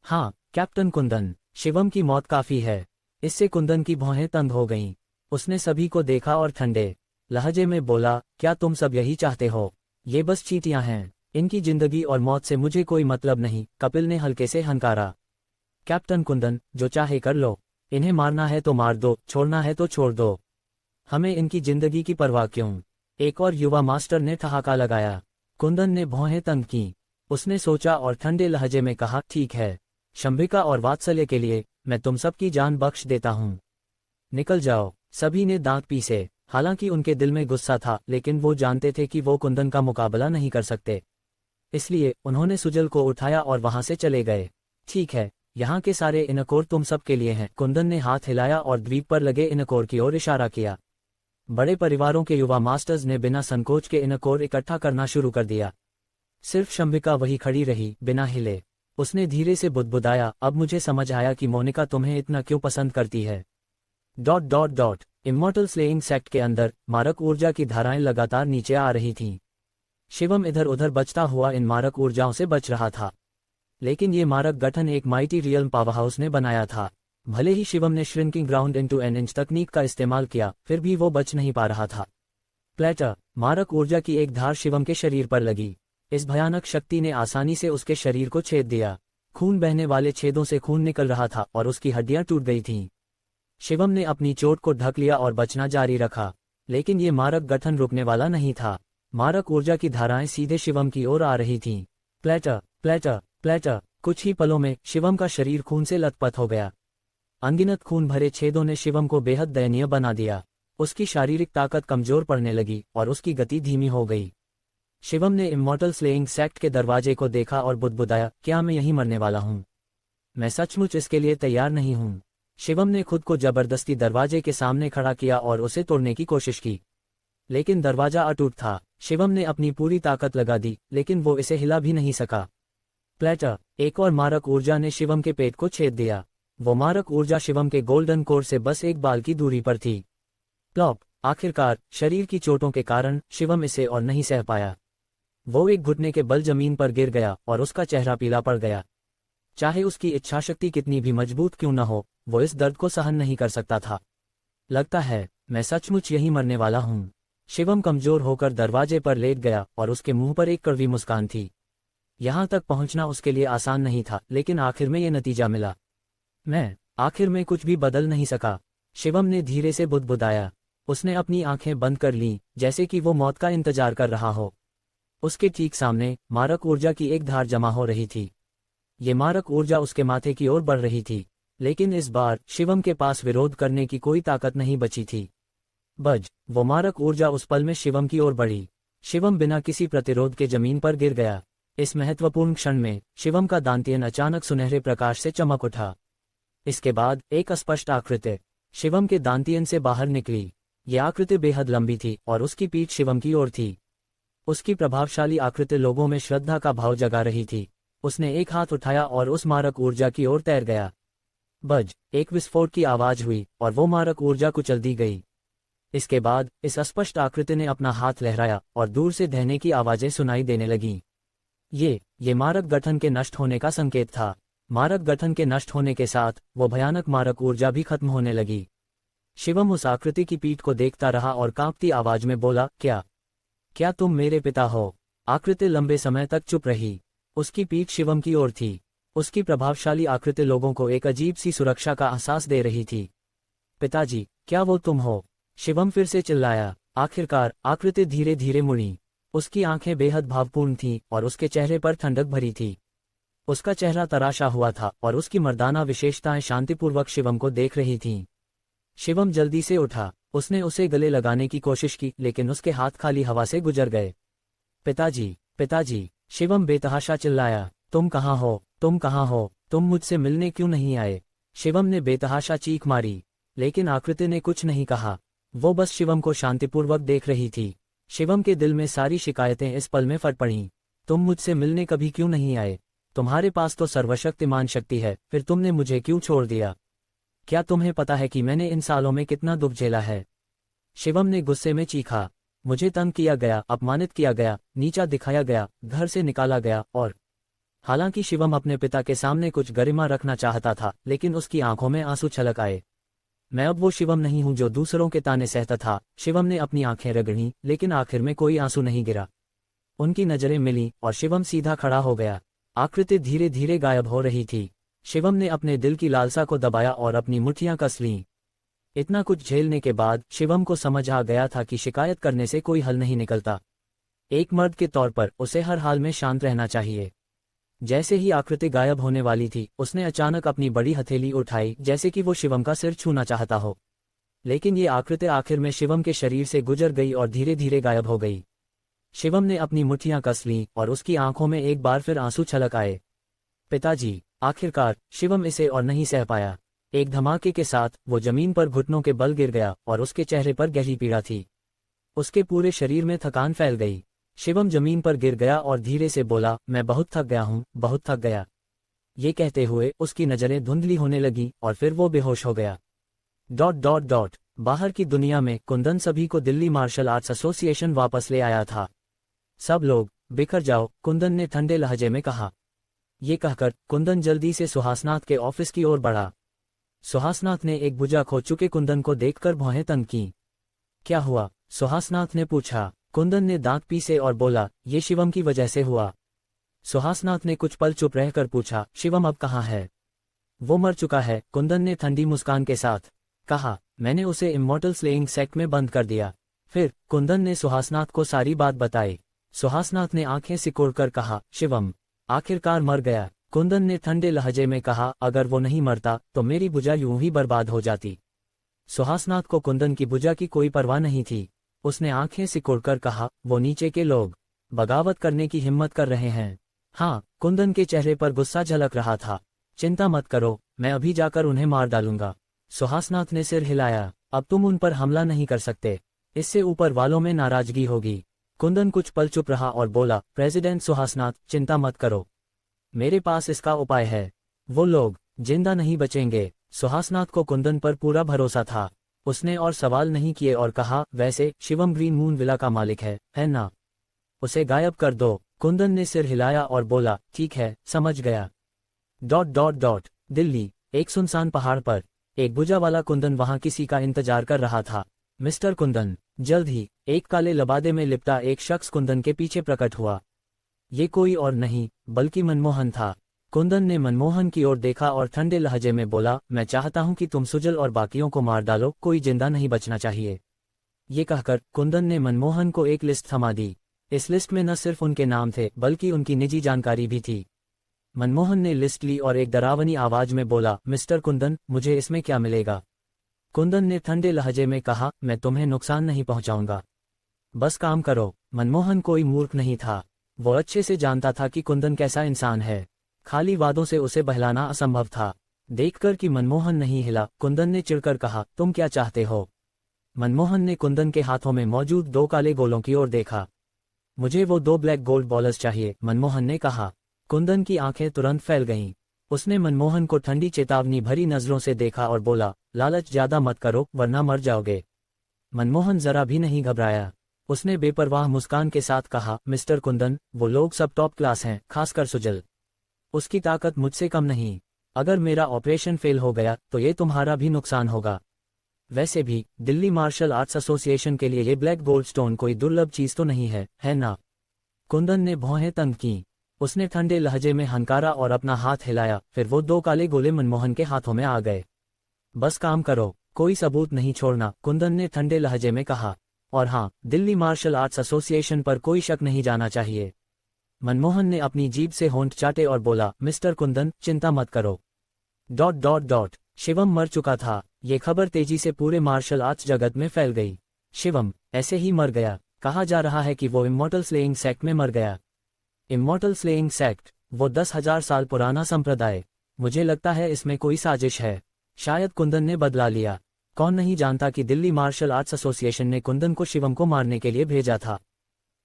हाँ कैप्टन कुंदन, शिवम की मौत काफी है। इससे कुंदन की भौहें तंग हो गईं। उसने सभी को देखा और ठंडे लहजे में बोला, क्या तुम सब यही चाहते हो? ये बस चींटियां हैं, इनकी जिंदगी और मौत से मुझे कोई मतलब नहीं। कपिल ने हल्के से हंकारा। कैप्टन कुंदन, जो चाहे कर लो। इन्हें मारना है तो मार दो, छोड़ना है तो छोड़ दो। हमें इनकी जिंदगी की परवाह क्यों? एक और युवा मास्टर ने ठहाका लगाया। कुंदन ने भौहें तंग की। उसने सोचा और ठंडे लहजे में कहा, ठीक है, शंभिका और वात्सल्य के लिए मैं तुम सबकी जान बख्श देता हूँ। निकल जाओ। सभी ने दांत पीसे। हालांकि उनके दिल में गुस्सा था, लेकिन वो जानते थे कि वो कुंदन का मुकाबला नहीं कर सकते। इसलिए उन्होंने सुजल को उठाया और वहां से चले गए। ठीक है, यहाँ के सारे इनकोर तुम सब के लिए हैं। कुंदन ने हाथ हिलाया और द्वीप पर लगे इनकोर की ओर इशारा किया। बड़े परिवारों के युवा मास्टर्स ने बिना संकोच के इनकोर इकट्ठा करना शुरू कर दिया। सिर्फ शंभिका वही खड़ी रही, बिना हिले। उसने धीरे से बुदबुदाया, अब मुझे समझ आया कि मोनिका तुम्हें इतना क्यों पसंद करती है। ... इमॉर्टल स्लेइंग सेक्ट के अंदर मारक ऊर्जा की धाराएं लगातार नीचे आ रही थीं। शिवम इधर उधर बचता हुआ इन मारक ऊर्जाओं से बच रहा था। लेकिन ये मारक गठन एक माइटी रियल पावरहाउस ने बनाया था। भले ही शिवम ने shrinking ground into an inch तकनीक का इस्तेमाल किया, फिर भी वो बच नहीं पा रहा था। प्लेटर मारक ऊर्जा की एक धार शिवम के शरीर पर लगी। इस भयानक शक्ति ने आसानी से उसके शरीर को छेद दिया। खून बहने वाले छेदों से खून निकल रहा था और उसकी हड्डियां टूट गई थीं। शिवम ने अपनी चोट को ढक लिया और बचना जारी रखा, लेकिन ये मारक गठन रुकने वाला नहीं था। मारक ऊर्जा की धाराएं सीधे शिवम की ओर आ रही थीं। Platter platter platter. कुछ ही पलों में शिवम का शरीर खून से लथपथ हो गया। अनगिनत खून भरे छेदों ने शिवम को बेहद दयनीय बना दिया। उसकी शारीरिक ताकत कमजोर पड़ने लगी और उसकी गति धीमी हो गई। शिवम ने इमॉर्टल स्लेइंग सेक्ट के दरवाजे को देखा और बुदबुदाया, क्या मैं यहीं मरने वाला हूँ? मैं सचमुच इसके लिए तैयार नहीं हूँ। शिवम ने खुद को जबरदस्ती दरवाजे के सामने खड़ा किया और उसे तोड़ने की कोशिश की, लेकिन दरवाजा अटूट था। शिवम ने अपनी पूरी ताकत लगा दी, लेकिन वो इसे हिला भी नहीं सका। प्लेटर एक और मारक ऊर्जा ने शिवम के पेट को छेद दिया। वो मारक ऊर्जा शिवम के गोल्डन कोर से बस एक बाल की दूरी पर थी। प्लॉप। आखिरकार शरीर की चोटों के कारण शिवम इसे और नहीं सह पाया। वो एक घुटने के बल जमीन पर गिर गया और उसका चेहरा पीला पड़ गया। चाहे उसकी इच्छाशक्ति कितनी भी मजबूत क्यों न हो, वो इस दर्द को सहन नहीं कर सकता था। लगता है मैं सचमुच यहीं मरने वाला हूँ। शिवम कमजोर होकर दरवाजे पर लेट गया और उसके मुंह पर एक कड़वी मुस्कान थी। यहाँ तक पहुंचना उसके लिए आसान नहीं था, लेकिन आखिर में ये नतीजा मिला। मैं आखिर में कुछ भी बदल नहीं सका, शिवम ने धीरे से बुदबुदाया। उसने अपनी आंखें बंद कर लीं, जैसे कि वो मौत का इंतजार कर रहा हो। उसके ठीक सामने मारक ऊर्जा की एक धार जमा हो रही थी। ये मारक ऊर्जा उसके माथे की ओर बढ़ रही थी, लेकिन इस बार शिवम के पास विरोध करने की कोई ताकत नहीं बची थी। बज। वो मारक ऊर्जा उस पल में शिवम की ओर बढ़ी। शिवम बिना किसी प्रतिरोध के जमीन पर गिर गया। इस महत्वपूर्ण क्षण में शिवम का दांतियन अचानक सुनहरे प्रकाश से चमक उठा। इसके बाद एक अस्पष्ट आकृति शिवम के दांतियन से बाहर निकली। यह आकृति बेहद लंबी थी और उसकी पीठ शिवम की ओर थी। उसकी प्रभावशाली आकृति लोगों में श्रद्धा का भाव जगा रही थी। उसने एक हाथ उठाया और उस मारक ऊर्जा की ओर तैर गया। बज, एक विस्फोट की आवाज हुई और वो मारक ऊर्जा कुचल दी गई। इसके बाद इस अस्पष्ट आकृति ने अपना हाथ लहराया और दूर से ढहने की आवाजें सुनाई देने लगीं। ये मारक गठन के नष्ट होने का संकेत था। मारक गठन के नष्ट होने के साथ वो भयानक मारक ऊर्जा भी खत्म होने लगी। शिवम उस आकृति की पीठ को देखता रहा और कांपती आवाज में बोला, क्या तुम मेरे पिता हो? आकृति लंबे समय तक चुप रही। उसकी पीठ शिवम की ओर थी। उसकी प्रभावशाली आकृति लोगों को एक अजीब सी सुरक्षा का एहसास दे रही थी। पिताजी, क्या वो तुम हो? शिवम फिर से चिल्लाया। आखिरकार आकृति धीरे धीरे मुड़ी। उसकी आंखें बेहद भावपूर्ण थीं और उसके चेहरे पर ठंडक भरी थी। उसका चेहरा तराशा हुआ था और उसकी मर्दाना विशेषताएं शांतिपूर्वक शिवम को देख रही थीं। शिवम जल्दी से उठा। उसने उसे गले लगाने की कोशिश की, लेकिन उसके हाथ खाली हवा से गुजर गए। पिताजी, पिताजी, शिवम बेतहाशा चिल्लाया। तुम कहाँ हो? तुम कहाँ हो? तुम मुझसे मिलने क्यों नहीं आए? शिवम ने बेतहाशा चीख मारी, लेकिन आकृति ने कुछ नहीं कहा। वो बस शिवम को शांतिपूर्वक देख रही थी। शिवम के दिल में सारी शिकायतें इस पल में फट पड़ीं। तुम मुझसे मिलने कभी क्यों नहीं आए? तुम्हारे पास तो सर्वशक्तिमान शक्ति है, फिर तुमने मुझे क्यों छोड़ दिया? क्या तुम्हें पता है कि मैंने इन सालों में कितना दुख झेला है? शिवम ने गुस्से में चीखा। मुझे तंग किया गया, अपमानित किया गया, नीचा दिखाया गया, घर से निकाला गया और हालांकि शिवम अपने पिता के सामने कुछ गरिमा रखना चाहता था, लेकिन उसकी आंखों में आंसू छलक आए। मैं अब वो शिवम नहीं हूं जो दूसरों के ताने सहता था। शिवम ने अपनी आंखें रगड़ी, लेकिन आखिर में कोई आंसू नहीं गिरा। उनकी नजरें मिली और शिवम सीधा खड़ा हो गया। आकृति धीरे धीरे गायब हो रही थी। शिवम ने अपने दिल की लालसा को दबाया और अपनी मुट्ठियां कस लीं। इतना कुछ झेलने के बाद शिवम को समझ आ गया था कि शिकायत करने से कोई हल नहीं निकलता। एक मर्द के तौर पर उसे हर हाल में शांत रहना चाहिए। जैसे ही आकृति गायब होने वाली थी, उसने अचानक अपनी बड़ी हथेली उठाई, जैसे कि वो शिवम का सिर छूना चाहता हो। लेकिन ये आकृति आखिर में शिवम के शरीर से गुजर गई और धीरे धीरे गायब हो गई। शिवम ने अपनी मुट्ठियां कस लीं और उसकी आंखों में एक बार फिर आंसू छलक आए। पिताजी, आखिरकार शिवम इसे और नहीं सह पाया। एक धमाके के साथ वो जमीन पर घुटनों के बल गिर गया और उसके चेहरे पर गहरी पीड़ा थी। उसके पूरे शरीर में थकान फैल गई। शिवम जमीन पर गिर गया और धीरे से बोला, मैं बहुत थक गया हूँ, बहुत थक गया। ये कहते हुए उसकी नजरें धुंधली होने लगी और फिर वो बेहोश हो गया। ... बाहर की दुनिया में कुंदन सभी को दिल्ली मार्शल आर्ट्स एसोसिएशन वापस ले आया था। सब लोग बिखर जाओ, कुंदन ने ठंडे लहजे में कहा। ये कहकर कुंदन जल्दी से सुहासनाथ के ऑफिस की ओर बढ़ा। सुहासनाथ ने एक भुजा खो चुके कुंदन को देखकर भौहें तंग की। क्या हुआ? सुहासनाथ ने पूछा। कुंदन ने दांत पीसे और बोला, ये शिवम की वजह से हुआ। सुहासनाथ ने कुछ पल चुप रहकर पूछा, शिवम अब कहाँ है? वो मर चुका है, कुंदन ने ठंडी मुस्कान के साथ कहा। मैंने उसे इमॉर्टल स्लेइंग सेक्ट में बंद कर दिया। फिर कुंदन ने सुहासनाथ को सारी बात बताई। सुहासनाथ ने आंखें सिकोड़कर कहा, शिवम आखिरकार मर गया। कुंदन ने ठंडे लहजे में कहा, अगर वो नहीं मरता तो मेरी भुजा यूं ही बर्बाद हो जाती। सुहासनाथ को कुंदन की भुजा की कोई परवाह नहीं थी। उसने आंखें सिकोड़कर कहा, वो नीचे के लोग बगावत करने की हिम्मत कर रहे हैं। हाँ, कुंदन के चेहरे पर गुस्सा झलक रहा था। चिंता मत करो, मैं अभी जाकर उन्हें मार डालूंगा। सुहासनाथ ने सिर हिलाया। अब तुम उन पर हमला नहीं कर सकते, इससे ऊपर वालों में नाराजगी होगी। कुंदन कुछ पल चुप रहा और बोला, प्रेसिडेंट सुहासनाथ, चिंता मत करो, मेरे पास इसका उपाय है। वो लोग जिंदा नहीं बचेंगे। सुहासनाथ को कुंदन पर पूरा भरोसा था। उसने और सवाल नहीं किए और कहा, वैसे शिवम ग्रीन मून विला का मालिक है ना? उसे गायब कर दो। कुंदन ने सिर हिलाया और बोला, ठीक है, समझ गया। ... दिल्ली, एक सुनसान पहाड़ पर एक भुजा वाला कुंदन वहां किसी का इंतजार कर रहा था। मिस्टर कुंदन। जल्द ही एक काले लबादे में लिपटा एक शख्स कुंदन के पीछे प्रकट हुआ। ये कोई और नहीं बल्कि मनमोहन था। कुंदन ने मनमोहन की ओर देखा और ठंडे लहजे में बोला, मैं चाहता हूं कि तुम सुजल और बाकियों को मार डालो, कोई जिंदा नहीं बचना चाहिए। ये कहकर कुंदन ने मनमोहन को एक लिस्ट थमा दी। इस लिस्ट में न सिर्फ उनके नाम थे बल्कि उनकी निजी जानकारी भी थी। मनमोहन ने लिस्ट ली और एक डरावनी आवाज में बोला, मिस्टर कुंदन, मुझे इसमें क्या मिलेगा? कुंदन ने ठंडे लहजे में कहा, मैं तुम्हें नुकसान नहीं पहुंचाऊंगा, बस काम करो। मनमोहन कोई मूर्ख नहीं था। वो अच्छे से जानता था कि कुंदन कैसा इंसान है। खाली वादों से उसे बहलाना असंभव था। देखकर कि मनमोहन नहीं हिला, कुंदन ने चिढ़कर कहा, तुम क्या चाहते हो? मनमोहन ने कुंदन के हाथों में मौजूद 2 काले गोलों की ओर देखा। मुझे वो 2 ब्लैक गोल्ड बॉलर्स चाहिए, मनमोहन ने कहा। कुंदन की आंखें तुरंत फैल गईं। उसने मनमोहन को ठंडी चेतावनी भरी नजरों से देखा और बोला, लालच ज्यादा मत करो वरना मर जाओगे। मनमोहन जरा भी नहीं घबराया। उसने बेपरवाह मुस्कान के साथ कहा, मिस्टर कुंदन, वो लोग सब टॉप क्लास हैं, खासकर सुजल। उसकी ताकत मुझसे कम नहीं। अगर मेरा ऑपरेशन फेल हो गया तो ये तुम्हारा भी नुकसान होगा। वैसे भी दिल्ली मार्शल आर्ट्स एसोसिएशन के लिए ये ब्लैक गोल्ड स्टोन कोई दुर्लभ चीज तो नहीं है ना? कुंदन ने भौहें तंग की। उसने ठंडे लहजे में हंकारा और अपना हाथ हिलाया, फिर वो 2 काले गोले मनमोहन के हाथों में आ गए। बस काम करो, कोई सबूत नहीं छोड़ना, कुंदन ने ठंडे लहजे में कहा। और हाँ, दिल्ली मार्शल आर्ट्स एसोसिएशन पर कोई शक नहीं जाना चाहिए। मनमोहन ने अपनी जीभ से होंठ चाटे और बोला, मिस्टर कुंदन, चिंता मत करो। ... शिवम मर चुका था। ये खबर तेजी से पूरे मार्शल आर्ट्स जगत में फैल गई। शिवम ऐसे ही मर गया। कहा जा रहा है कि वो इमॉर्टल स्लेइंग सेक्ट में मर गया। इमॉर्टल स्लेइंग सेक्ट, वो 10,000 साल पुराना संप्रदाय। मुझे लगता है इसमें कोई साजिश है। शायद कुंदन ने बदला लिया। कौन नहीं जानता कि दिल्ली मार्शल आर्ट्स एसोसिएशन ने कुंदन को शिवम को मारने के लिए भेजा था।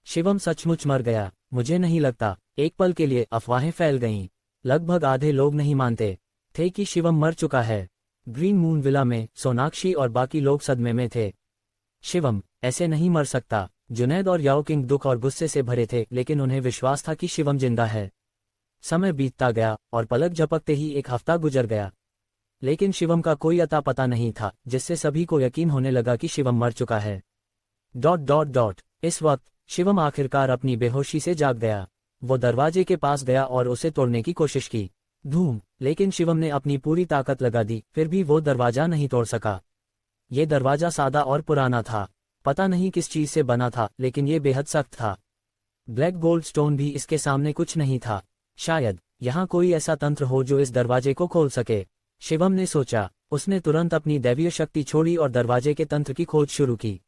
शिवम सचमुच मर गया? मुझे नहीं लगता। एक पल के लिए अफवाहें फैल गईं। लगभग आधे लोग नहीं मानते थे कि शिवम मर चुका है। ग्रीन मून विला में सोनाक्षी और बाकी लोग सदमे में थे। शिवम ऐसे नहीं मर सकता। जुनैद और याओ किंग दुख और गुस्से से भरे थे, लेकिन उन्हें विश्वास था कि शिवम जिंदा है। समय बीतता गया और पलक झपकते ही 1 हफ्ता गुजर गया, लेकिन शिवम का कोई अता पता नहीं था, जिससे सभी को यकीन होने लगा कि शिवम मर चुका है। ... इस वक्त शिवम आखिरकार अपनी बेहोशी से जाग गया। वो दरवाजे के पास गया और उसे तोड़ने की कोशिश की। धूम! लेकिन शिवम ने अपनी पूरी ताकत लगा दी, फिर भी वो दरवाजा नहीं तोड़ सका। ये दरवाजा सादा और पुराना था। पता नहीं किस चीज से बना था, लेकिन ये बेहद सख्त था। ब्लैक गोल्ड स्टोन भी इसके सामने कुछ नहीं था। शायद यहाँ कोई ऐसा तंत्र हो जो इस दरवाजे को खोल सके, शिवम ने सोचा। उसने तुरंत अपनी दैवीय शक्ति छोड़ी और दरवाजे के तंत्र की खोज शुरू की।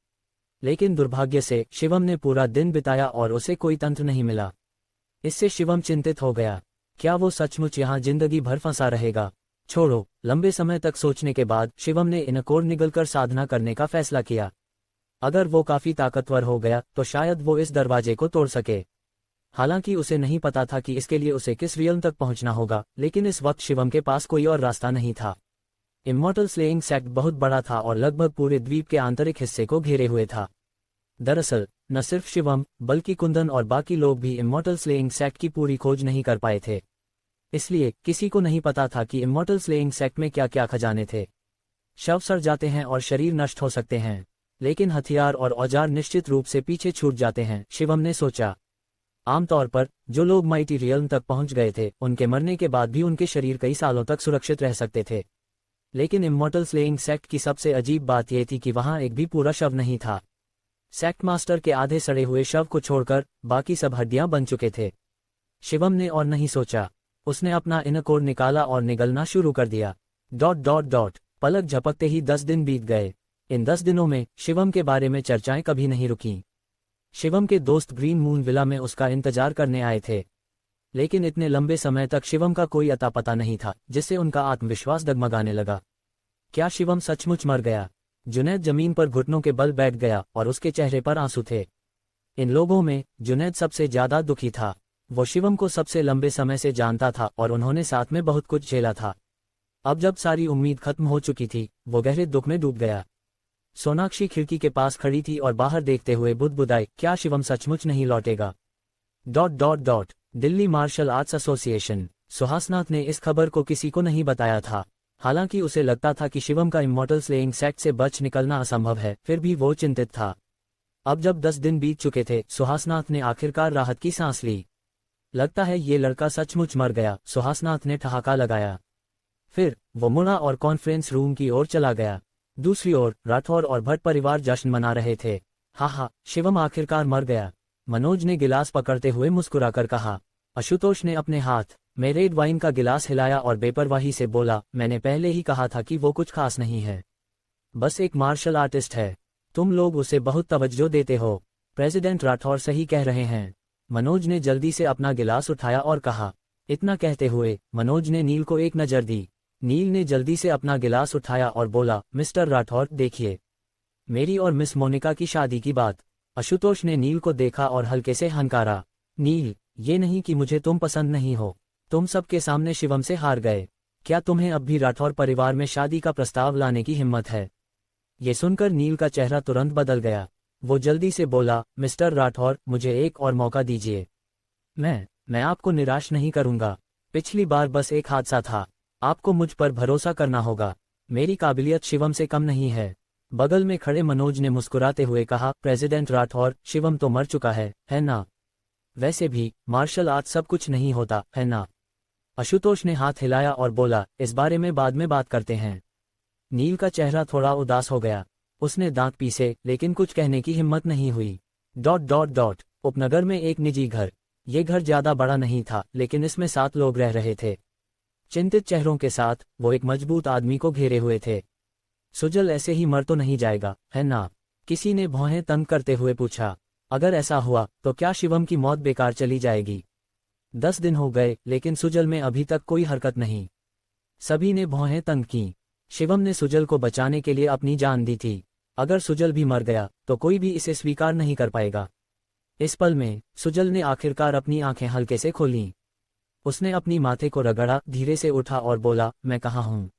लेकिन दुर्भाग्य से शिवम ने पूरा दिन बिताया और उसे कोई तंत्र नहीं मिला। इससे शिवम चिंतित हो गया। क्या वो सचमुच यहाँ जिंदगी भर फंसा रहेगा? छोड़ो। लंबे समय तक सोचने के बाद शिवम ने इनकोर निगलकर साधना करने का फैसला किया। अगर वो काफी ताकतवर हो गया तो शायद वो इस दरवाजे को तोड़ सके। हालांकि उसे नहीं पता था कि इसके लिए उसे किस रियल्म तक पहुंचना होगा, लेकिन इस वक्त शिवम के पास कोई और रास्ता नहीं था। इमॉर्टल स्लेइंग सेक्ट बहुत बड़ा था और लगभग पूरे द्वीप के आंतरिक हिस्से को घेरे हुए था। दरअसल न सिर्फ शिवम बल्कि कुंदन और बाकी लोग भी इमॉर्टल स्लेइंग सेक्ट की पूरी खोज नहीं कर पाए थे। इसलिए किसी को नहीं पता था कि इमॉर्टल स्लेइंग सेक्ट में क्या क्या खजाने थे। शव सड़ जाते हैं और शरीर नष्ट हो सकते हैं, लेकिन हथियार और औजार निश्चित रूप से पीछे छूट जाते हैं, शिवम ने सोचा। आमतौर पर जो लोग माइटी रियल्म तक पहुंच गए थे, उनके मरने के बाद भी उनके शरीर कई सालों तक सुरक्षित रह सकते थे। लेकिन इमॉर्टल स्लेइंग सेक्ट की सबसे अजीब बात यह थी कि वहां एक भी पूरा शव नहीं था। सेक्ट मास्टर के आधे सड़े हुए शव को छोड़कर बाकी सब हड्डियां बन चुके थे। शिवम ने और नहीं सोचा। उसने अपना इनकोर निकाला और निगलना शुरू कर दिया। ... पलक झपकते ही 10 दिन बीत गए। इन 10 दिनों में शिवम के बारे में चर्चाएं कभी नहीं रुकीं। शिवम के दोस्त ग्रीन मून विला में उसका इंतजार करने आए थे, लेकिन इतने लंबे समय तक शिवम का कोई अता पता नहीं था, जिससे उनका आत्मविश्वास डगमगाने लगा। क्या शिवम सचमुच मर गया? जुनैद जमीन पर घुटनों के बल बैठ गया और उसके चेहरे पर आंसू थे। इन लोगों में जुनैद सबसे ज्यादा दुखी था। वो शिवम को सबसे लंबे समय से जानता था और उन्होंने साथ में बहुत कुछ झेला था। अब जब सारी उम्मीद खत्म हो चुकी थी, वो गहरे दुख में डूब गया। सोनाक्षी खिड़की के पास खड़ी थी और बाहर देखते हुए बुदबुदाई, क्या शिवम सचमुच नहीं लौटेगा? ... दिल्ली मार्शल आर्ट्स एसोसिएशन। सुहासनाथ ने इस खबर को किसी को नहीं बताया था। हालांकि उसे लगता था कि शिवम का इमॉर्टल स्लेइंग सेक्ट से बच निकलना असंभव है, फिर भी वो चिंतित था। अब जब 10 दिन बीत चुके थे, सुहासनाथ ने आखिरकार राहत की सांस ली। लगता है ये लड़का सचमुच मर गया, सुहासनाथ ने ठहाका लगाया। फिर वो मुड़ा और कॉन्फ्रेंस रूम की ओर चला गया। दूसरी ओर राठौर और भट्ट परिवार जश्न मना रहे थे। हा, शिवम आखिरकार मर गया, मनोज ने गिलास पकड़ते हुए मुस्कुराकर कहा। आशुतोष ने अपने हाथ में रेड वाइन का गिलास हिलाया और बेपरवाही से बोला, मैंने पहले ही कहा था कि वो कुछ खास नहीं है, बस एक मार्शल आर्टिस्ट है। तुम लोग उसे बहुत तवज्जो देते हो। प्रेसिडेंट राठौर सही कह रहे हैं, मनोज ने जल्दी से अपना गिलास उठाया और कहा। इतना कहते हुए मनोज ने नील को एक नज़र दी। नील ने जल्दी से अपना गिलास उठाया और बोला, मिस्टर राठौर देखिए, मेरी और मिस मोनिका की शादी की बात। आशुतोष ने नील को देखा और हल्के से हंकारा। नील, ये नहीं कि मुझे तुम पसंद नहीं हो, तुम सबके सामने शिवम से हार गए। क्या तुम्हें अब भी राठौर परिवार में शादी का प्रस्ताव लाने की हिम्मत है? ये सुनकर नील का चेहरा तुरंत बदल गया। वो जल्दी से बोला, मिस्टर राठौर, मुझे एक और मौका दीजिए। मैं आपको निराश नहीं करूंगा। पिछली बार बस एक हादसा था, आपको मुझ पर भरोसा करना होगा। मेरी काबिलियत शिवम से कम नहीं है। बगल में खड़े मनोज ने मुस्कुराते हुए कहा, प्रेसिडेंट राठौर, शिवम तो मर चुका है ना? वैसे भी मार्शल आर्ट सब कुछ नहीं होता, है ना? आशुतोष ने हाथ हिलाया और बोला, इस बारे में बाद में बात करते हैं। नील का चेहरा थोड़ा उदास हो गया। उसने दांत पीसे, लेकिन कुछ कहने की हिम्मत नहीं हुई। ... उपनगर में एक निजी घर। ये घर ज्यादा बड़ा नहीं था, लेकिन इसमें 7 लोग रह रहे थे। चिंतित चेहरों के साथ वो एक मजबूत आदमी को घेरे हुए थे। सुजल ऐसे ही मर तो नहीं जाएगा, है ना? किसी ने भौहें तंग करते हुए पूछा। अगर ऐसा हुआ तो क्या शिवम की मौत बेकार चली जाएगी? 10 दिन हो गए, लेकिन सुजल में अभी तक कोई हरकत नहीं। सभी ने भौहें तंग की। शिवम ने सुजल को बचाने के लिए अपनी जान दी थी। अगर सुजल भी मर गया तो कोई भी इसे स्वीकार नहीं कर पाएगा। इस पल में सुजल ने आखिरकार अपनी आंखें हल्के से खोलीं। उसने अपनी माथे को रगड़ा, धीरे से उठा और बोला, मैं कहाँ हूँ?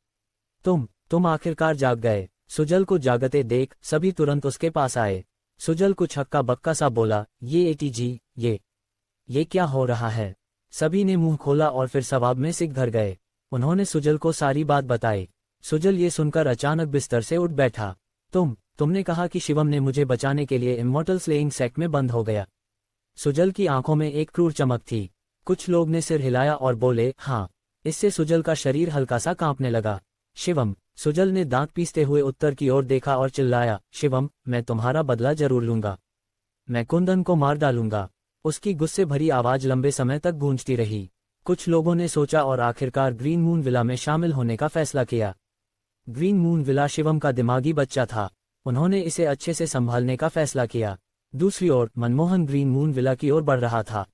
तुम आखिरकार जाग गए। सुजल को जागते देख सभी तुरंत उसके पास आए। सुजल कुछ हक्का बक्का सा बोला, ये एटी जी, ये क्या हो रहा है? सभी ने मुंह खोला और फिर सवाब में सिक भर गए। उन्होंने सुजल को सारी बात बताई। सुजल ये सुनकर अचानक बिस्तर से उठ बैठा। तुमने कहा कि शिवम ने मुझे बचाने के लिए इमॉर्टल स्लेइंग सेक्ट में बंद हो गया। सुजल की आंखों में एक क्रूर चमक थी। कुछ लोग ने सिर हिलाया और बोले, हाँ। इससे सुजल का शरीर हल्का सा कांपने लगा। शिवम? सुजल ने दांत पीसते हुए उत्तर की ओर देखा और चिल्लाया, शिवम, मैं तुम्हारा बदला जरूर लूंगा। मैं कुंदन को मार डालूंगा। उसकी गुस्से भरी आवाज लंबे समय तक गूंजती रही। कुछ लोगों ने सोचा और आखिरकार ग्रीन मून विला में शामिल होने का फैसला किया। ग्रीन मून विला शिवम का दिमागी बच्चा था। उन्होंने इसे अच्छे से संभालने का फैसला किया। दूसरी ओर मनमोहन ग्रीन मून विला की ओर बढ़ रहा था।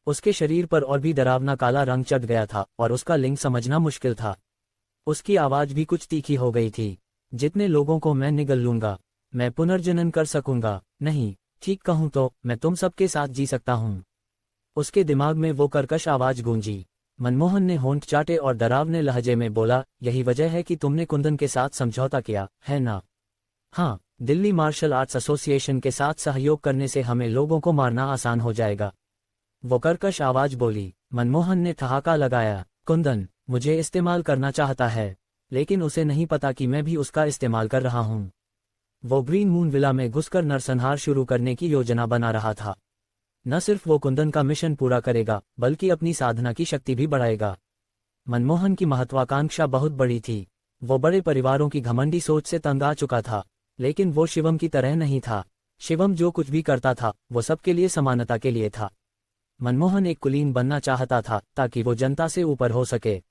उसके शरीर पर और भी डरावना काला रंग चढ़ गया था और उसका लिंग समझना मुश्किल था। उसकी आवाज भी कुछ तीखी हो गई थी। जितने लोगों को मैं निगल लूंगा, मैं पुनर्जनन कर सकूंगा। नहीं, ठीक कहूं तो मैं तुम सबके साथ जी सकता हूं। उसके दिमाग में वो कर्कश आवाज गूंजी। मनमोहन ने होंठ चाटे और डरावने लहजे में बोला, यही वजह है कि तुमने कुंदन के साथ समझौता किया, है ना? हाँ, दिल्ली मार्शल आर्ट्स एसोसिएशन के साथ सहयोग करने से हमें लोगों को मारना आसान हो जाएगा। वो कर्कश आवाज बोली। मनमोहन ने ठहाका लगाया, कुंदन मुझे इस्तेमाल करना चाहता है, लेकिन उसे नहीं पता कि मैं भी उसका इस्तेमाल कर रहा हूं। वो ग्रीन मून विला में घुसकर नरसंहार शुरू करने की योजना बना रहा था। न सिर्फ वो कुंदन का मिशन पूरा करेगा, बल्कि अपनी साधना की शक्ति भी बढ़ाएगा। मनमोहन की महत्वाकांक्षा बहुत बड़ी थी। वो बड़े परिवारों की घमंडी सोच से तंग आ चुका था, लेकिन वो शिवम की तरह नहीं था। शिवम जो कुछ भी करता था वो सबके लिए समानता के लिए था। मनमोहन एक कुलीन बनना चाहता था ताकि वो जनता से ऊपर हो सके। ...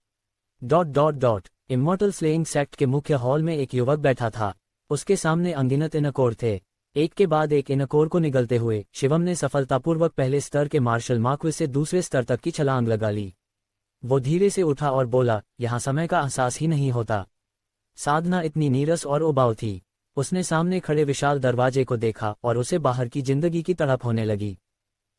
इमॉर्टल स्लेइंग सेक्ट के मुख्य हॉल में एक युवक बैठा था। उसके सामने अनगिनत इनकोर थे। एक के बाद एक इनकोर को निगलते हुए शिवम ने सफलतापूर्वक पहले स्तर के मार्शल मार्क्वेस से दूसरे स्तर तक की छलांग लगा ली। वो धीरे से उठा और बोला, यहाँ समय का एहसास ही नहीं होता। साधना इतनी नीरस और उबाऊ थी। उसने सामने खड़े विशाल दरवाजे को देखा और उसे बाहर की जिंदगी की तड़प होने लगी।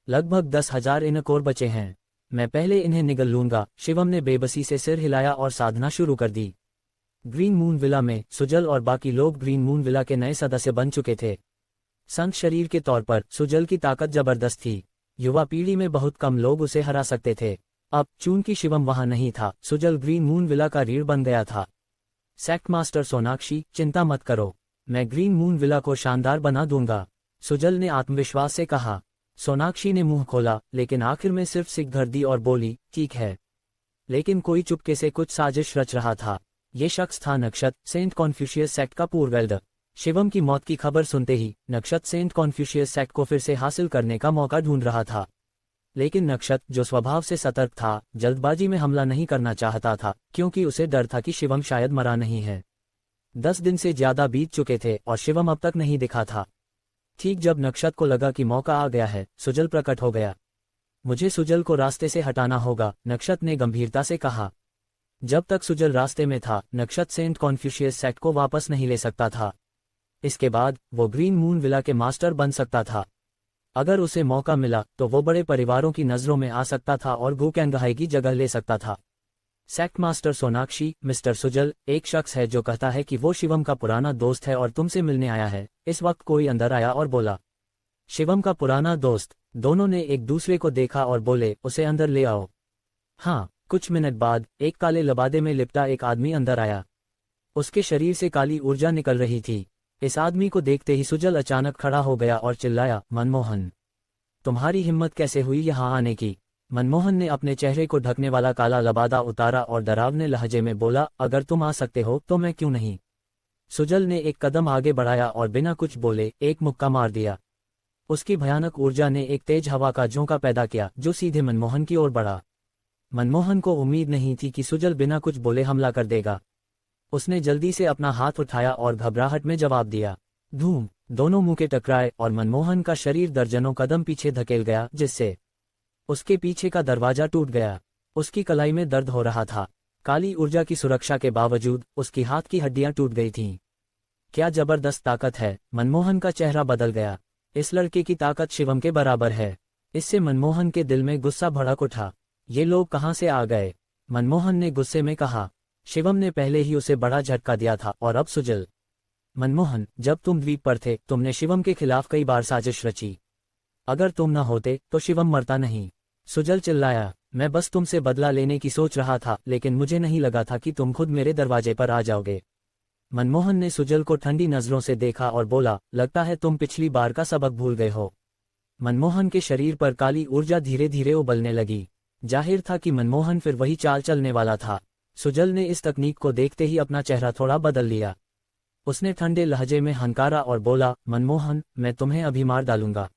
लगभग 10,000 इनकोर बचे हैं। मैं पहले इन्हें निगल लूंगा। शिवम ने बेबसी से सिर हिलाया और साधना शुरू कर दी। ग्रीन मून विला में सुजल और बाकी लोग ग्रीन मून विला के नए सदस्य बन चुके थे। संत शरीर के तौर पर सुजल की ताकत जबरदस्त थी। युवा पीढ़ी में बहुत कम लोग उसे हरा सकते थे। अब चूंकि शिवम वहां नहीं था, सुजल ग्रीन मून विला का रीढ़ बन गया था। सेक्ट मास्टर सोनाक्षी, चिंता मत करो, मैं ग्रीन मून विला को शानदार बना दूंगा, सुजल ने आत्मविश्वास से कहा। सोनाक्षी ने मुंह खोला, लेकिन आखिर में सिर्फ सिक भर दी और बोली, ठीक है। लेकिन कोई चुपके से कुछ साजिश रच रहा था। ये शख्स था नक्षत, सेंट कॉन्फ्यूशियस सेक्ट का पूर्ववेल्डर। शिवम की मौत की खबर सुनते ही नक्षत सेंट कॉन्फ्यूशियस सेक्ट को फिर से हासिल करने का मौका ढूंढ रहा था। लेकिन नक्षत, जो स्वभाव से सतर्क था, जल्दबाजी में हमला नहीं करना चाहता था, क्योंकि उसे डर था कि शिवम शायद मरा नहीं है। 10 दिन से ज्यादा बीत चुके थे और शिवम अब तक नहीं दिखा था। ठीक जब नक्षत को लगा कि मौका आ गया है, सुजल प्रकट हो गया। मुझे सुजल को रास्ते से हटाना होगा, नक्षत ने गंभीरता से कहा। जब तक सुजल रास्ते में था, नक्षत सेंट कॉन्फ्यूशियस सेक्ट को वापस नहीं ले सकता था। इसके बाद वो ग्रीन मून विला के मास्टर बन सकता था। अगर उसे मौका मिला तो वो बड़े परिवारों की नज़रों में आ सकता था और गूकेंगहाई की जगह ले सकता था। Sect master Sonakshi, mister Sujal, एक शख्स है जो कहता है कि वो शिवम का पुराना दोस्त है और तुमसे मिलने आया है। इस वक्त कोई अंदर आया और बोला, शिवम का पुराना दोस्त। दोनों ने एक दूसरे को देखा और बोले, उसे अंदर ले आओ। हाँ, कुछ मिनट बाद एक काले लबादे में लिपटा एक आदमी अंदर आया। उसके शरीर से काली ऊर्जा निकल रही थी। इस आदमी को देखते ही सुजल अचानक खड़ा हो गया और चिल्लाया, मनमोहन, तुम्हारी हिम्मत कैसे हुई यहाँ आने की? मनमोहन ने अपने चेहरे को ढकने वाला काला लबादा उतारा और डरावने लहजे में बोला, अगर तुम आ सकते हो तो मैं क्यों नहीं। सुजल ने एक कदम आगे बढ़ाया और बिना कुछ बोले एक मुक्का मार दिया। उसकी भयानक ऊर्जा ने एक तेज हवा का झोंका पैदा किया जो सीधे मनमोहन की ओर बढ़ा। मनमोहन को उम्मीद नहीं थी कि सुजल बिना कुछ बोले हमला कर देगा। उसने जल्दी से अपना हाथ उठाया और घबराहट में जवाब दिया। धूम! दोनों मुंह के टकराए और मनमोहन का शरीर दर्जनों कदम पीछे धकेल गया, जिससे उसके पीछे का दरवाजा टूट गया। उसकी कलाई में दर्द हो रहा था। काली ऊर्जा की सुरक्षा के बावजूद उसकी हाथ की हड्डियां टूट गई थीं। क्या जबरदस्त ताकत है! मनमोहन का चेहरा बदल गया। इस लड़के की ताकत शिवम के बराबर है। इससे मनमोहन के दिल में गुस्सा भड़क उठा। ये लोग कहाँ से आ गए? मनमोहन ने गुस्से में कहा। शिवम ने पहले ही उसे बड़ा झटका दिया था और अब सुजल। मनमोहन, जब तुम द्वीप पर थे तुमने शिवम के खिलाफ कई बार साजिश रची। अगर तुम न होते तो शिवम मरता नहीं। सुजल चिल्लाया, मैं बस तुमसे बदला लेने की सोच रहा था, लेकिन मुझे नहीं लगा था कि तुम खुद मेरे दरवाजे पर आ जाओगे। मनमोहन ने सुजल को ठंडी नजरों से देखा और बोला, लगता है तुम पिछली बार का सबक भूल गए हो। मनमोहन के शरीर पर काली ऊर्जा धीरे धीरे उबलने लगी। जाहिर था कि मनमोहन फिर वही चाल चलने वाला था। सुजल ने इस तकनीक को देखते ही अपना चेहरा थोड़ा बदल लिया। उसने ठंडे लहजे में हंकारा और बोला, मनमोहन, मैं तुम्हें अभी मार डालूंगा।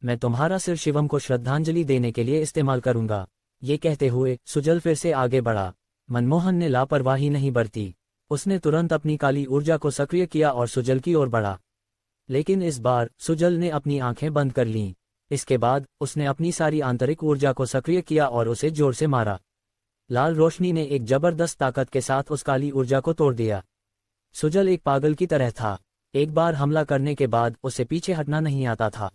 मैं तुम्हारा सिर शिवम को श्रद्धांजलि देने के लिए इस्तेमाल करूंगा। ये कहते हुए सुजल फिर से आगे बढ़ा। मनमोहन ने लापरवाही नहीं बरती। उसने तुरंत अपनी काली ऊर्जा को सक्रिय किया और सुजल की ओर बढ़ा। लेकिन इस बार सुजल ने अपनी आंखें बंद कर लीं। इसके बाद उसने अपनी सारी आंतरिक ऊर्जा को सक्रिय किया और उसे जोर से मारा। लाल रोशनी ने एक जबरदस्त ताकत के साथ उस काली ऊर्जा को तोड़ दिया। सुजल एक पागल की तरह था। एक बार हमला करने के बाद उसे पीछे हटना नहीं आता था।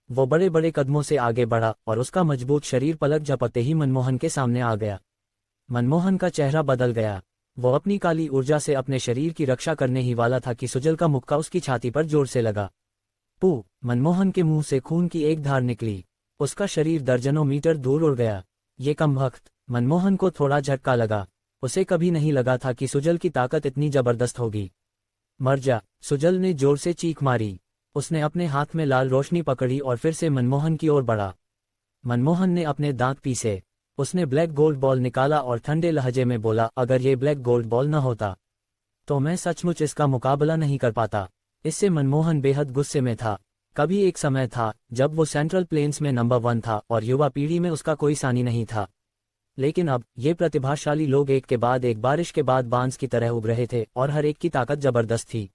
वो बड़े बड़े कदमों से आगे बढ़ा और उसका मजबूत शरीर पलक झपकते ही मनमोहन के सामने आ गया। मनमोहन का चेहरा बदल गया। वो अपनी काली ऊर्जा से अपने शरीर की रक्षा करने ही वाला था कि सुजल का मुक्का उसकी छाती पर जोर से लगा। पू! मनमोहन के मुंह से खून की एक धार निकली। उसका शरीर दर्जनों मीटर दूर उड़ गया। ये कमबख्त! मनमोहन को थोड़ा झटका लगा। उसे कभी नहीं लगा था कि सुजल की ताकत इतनी जबरदस्त होगी। मर जा! सुजल ने जोर से चीख मारी। उसने अपने हाथ में लाल रोशनी पकड़ी और फिर से मनमोहन की ओर बढ़ा। मनमोहन ने अपने दांत पीसे। उसने ब्लैक गोल्ड बॉल निकाला और ठंडे लहजे में बोला, अगर ये ब्लैक गोल्ड बॉल न होता तो मैं सचमुच इसका मुकाबला नहीं कर पाता। इससे मनमोहन बेहद गुस्से में था। कभी एक समय था जब वो सेंट्रल प्लेन्स में नंबर 1 था और युवा पीढ़ी में उसका कोई सानी नहीं था। लेकिन अब ये प्रतिभाशाली लोग एक के बाद एक बारिश के बाद बांस की तरह उग रहे थे और हर एक की ताकत जबरदस्त थी।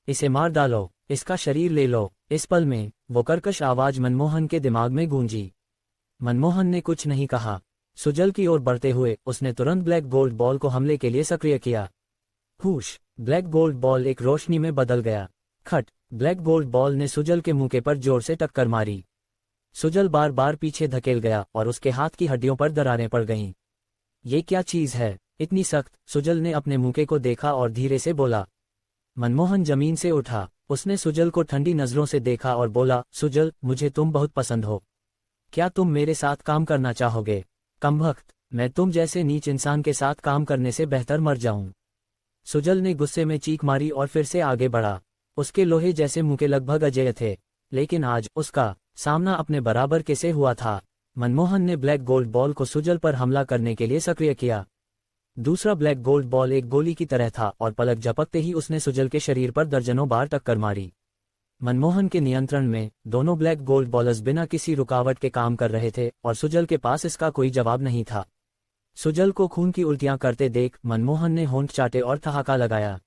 इसे मार डालो, इसका शरीर ले लो। इस पल में वो कर्कश आवाज मनमोहन के दिमाग में गूंजी। मनमोहन ने कुछ नहीं कहा। सुजल की ओर बढ़ते हुए उसने तुरंत ब्लैक गोल्ड बॉल को हमले के लिए सक्रिय किया। हुश! ब्लैक गोल्ड बॉल एक रोशनी में बदल गया। खट! ब्लैक गोल्ड बॉल ने सुजल के मुंह पर जोर से टक्कर मारी। सुजल बार बार पीछे धकेल गया और उसके हाथ की हड्डियों पर दरारें पड़ गईं। ये क्या चीज है, इतनी सख्त? सुजल ने अपने मुंह को देखा और धीरे से बोला। मनमोहन जमीन से उठा। उसने सुजल को ठंडी नजरों से देखा और बोला, सुजल, मुझे तुम बहुत पसंद हो। क्या तुम मेरे साथ काम करना चाहोगे? कमबख्त! मैं तुम जैसे नीच इंसान के साथ काम करने से बेहतर मर जाऊं। सुजल ने गुस्से में चीख मारी और फिर से आगे बढ़ा। उसके लोहे जैसे मुंह के लगभग अजेय थे, लेकिन आज उसका सामना अपने बराबर कैसे हुआ था। मनमोहन ने ब्लैक गोल्ड बॉल को सुजल पर हमला करने के लिए सक्रिय किया। दूसरा ब्लैक गोल्ड बॉल एक गोली की तरह था और पलक झपकते ही उसने सुजल के शरीर पर दर्जनों बार टक्कर मारी। मनमोहन के नियंत्रण में दोनों ब्लैक गोल्ड बॉलर्स बिना किसी रुकावट के काम कर रहे थे और सुजल के पास इसका कोई जवाब नहीं था। सुजल को खून की उल्टियां करते देख मनमोहन ने होंठ चाटे और ठहाका लगाया।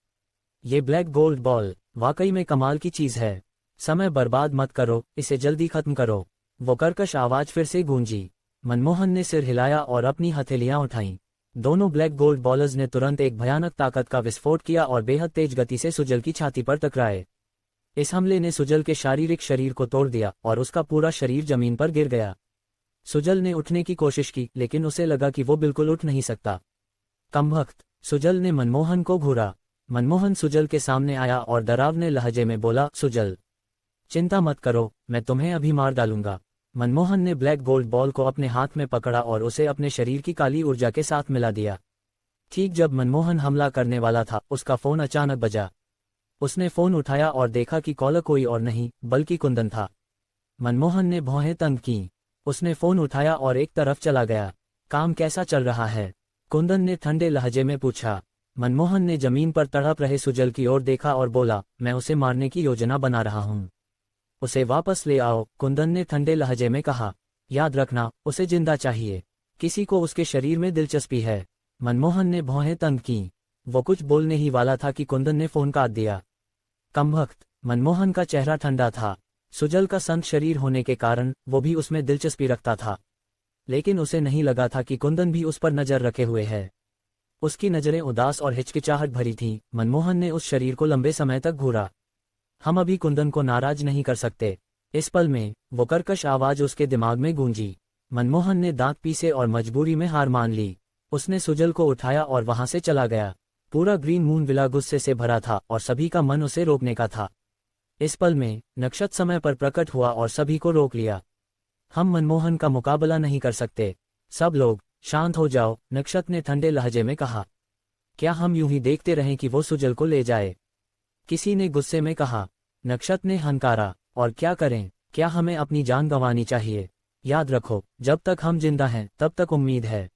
ये ब्लैक गोल्ड बॉल वाकई में कमाल की चीज है। समय बर्बाद मत करो, इसे जल्दी खत्म करो। वो कर्कश आवाज फिर से गूंजी। मनमोहन ने सिर हिलाया और अपनी हथेलियां उठाईं। दोनों ब्लैक गोल्ड बॉलर्स ने तुरंत एक भयानक ताकत का विस्फोट किया और बेहद तेज गति से सुजल की छाती पर टकराए। इस हमले ने सुजल के शारीरिक शरीर को तोड़ दिया और उसका पूरा शरीर जमीन पर गिर गया। सुजल ने उठने की कोशिश की, लेकिन उसे लगा कि वो बिल्कुल उठ नहीं सकता। कमबख्त, सुजल ने मनमोहन को घूरा। मनमोहन सुजल के सामने आया और डरावने लहजे में बोला, सुजल, चिंता मत करो, मैं तुम्हें अभी मार डालूंगा। मनमोहन ने ब्लैक गोल्ड बॉल को अपने हाथ में पकड़ा और उसे अपने शरीर की काली ऊर्जा के साथ मिला दिया। ठीक जब मनमोहन हमला करने वाला था, उसका फोन अचानक बजा। उसने फोन उठाया और देखा कि कॉलर कोई और नहीं बल्कि कुंदन था। मनमोहन ने भौहें तंग की। उसने फोन उठाया और एक तरफ चला गया। काम कैसा चल रहा है? कुंदन ने ठंडे लहजे में पूछा। मनमोहन ने जमीन पर तड़प रहे सुजल की ओर देखा और बोला, मैं उसे मारने की योजना बना रहा हूं। उसे वापस ले आओ, कुंदन ने ठंडे लहजे में कहा। याद रखना, उसे जिंदा चाहिए। किसी को उसके शरीर में दिलचस्पी है। मनमोहन ने भौहें तंग की। वो कुछ बोलने ही वाला था कि कुंदन ने फोन काट दिया। कमबख्त, मनमोहन का चेहरा ठंडा था। सुजल का संत शरीर होने के कारण वो भी उसमें दिलचस्पी रखता था, लेकिन उसे नहीं लगा था कि कुंदन भी उस पर नजर रखे हुए है। उसकी नजरें उदास और हिचकिचाहट भरी थीं। मनमोहन ने उस शरीर को लंबे समय तक घूरा। हम अभी कुंदन को नाराज नहीं कर सकते। इस पल में वो कर्कश आवाज उसके दिमाग में गूंजी। मनमोहन ने दांत पीसे और मजबूरी में हार मान ली। उसने सुजल को उठाया और वहां से चला गया। पूरा ग्रीन मून विला गुस्से से भरा था और सभी का मन उसे रोकने का था। इस पल में नक्षत समय पर प्रकट हुआ और सभी को रोक लिया। हम मनमोहन का मुकाबला नहीं कर सकते। सब लोग शांत हो जाओ, नक्षत ने ठंडे लहजे में कहा। क्या हम यूं ही देखते रहें कि वो सुजल को ले जाए? किसी ने गुस्से में कहा। नक्षत ने हंकारा, और क्या करें? क्या हमें अपनी जान गंवानी चाहिए? याद रखो, जब तक हम जिंदा हैं तब तक उम्मीद है।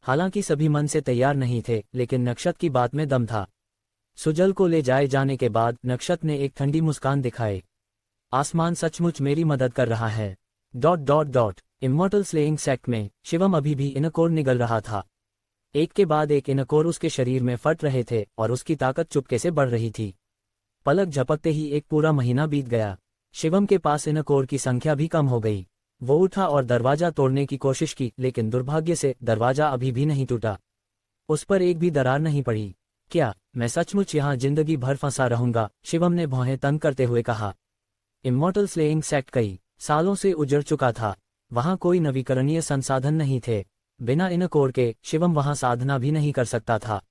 हालांकि सभी मन से तैयार नहीं थे, लेकिन नक्षत की बात में दम था। सुजल को ले जाए जाने के बाद नक्षत ने एक ठंडी मुस्कान दिखाई। आसमान सचमुच मेरी मदद कर रहा है। ... इमॉर्टल स्लेइंग सेक्ट में शिवम अभी भी इनकोर निगल रहा था। एक के बाद एक इनकोर उसके शरीर में फट रहे थे और उसकी ताकत चुपके से बढ़ रही थी। पलक झपकते ही एक पूरा महीना बीत गया। शिवम के पास इनकोर की संख्या भी कम हो गई। वो उठा और दरवाजा तोड़ने की कोशिश की, लेकिन दुर्भाग्य से दरवाजा अभी भी नहीं टूटा। उस पर एक भी दरार नहीं पड़ी। क्या मैं सचमुच यहाँ जिंदगी भर फंसा रहूंगा? शिवम ने भौहें तंग करते हुए कहा। इमॉर्टल स्लेइंग सेक्ट कई सालों से उजड़ चुका था। वहां कोई नवीकरणीय संसाधन नहीं थे। बिना इनकोर के शिवम वहां साधना भी नहीं कर सकता था।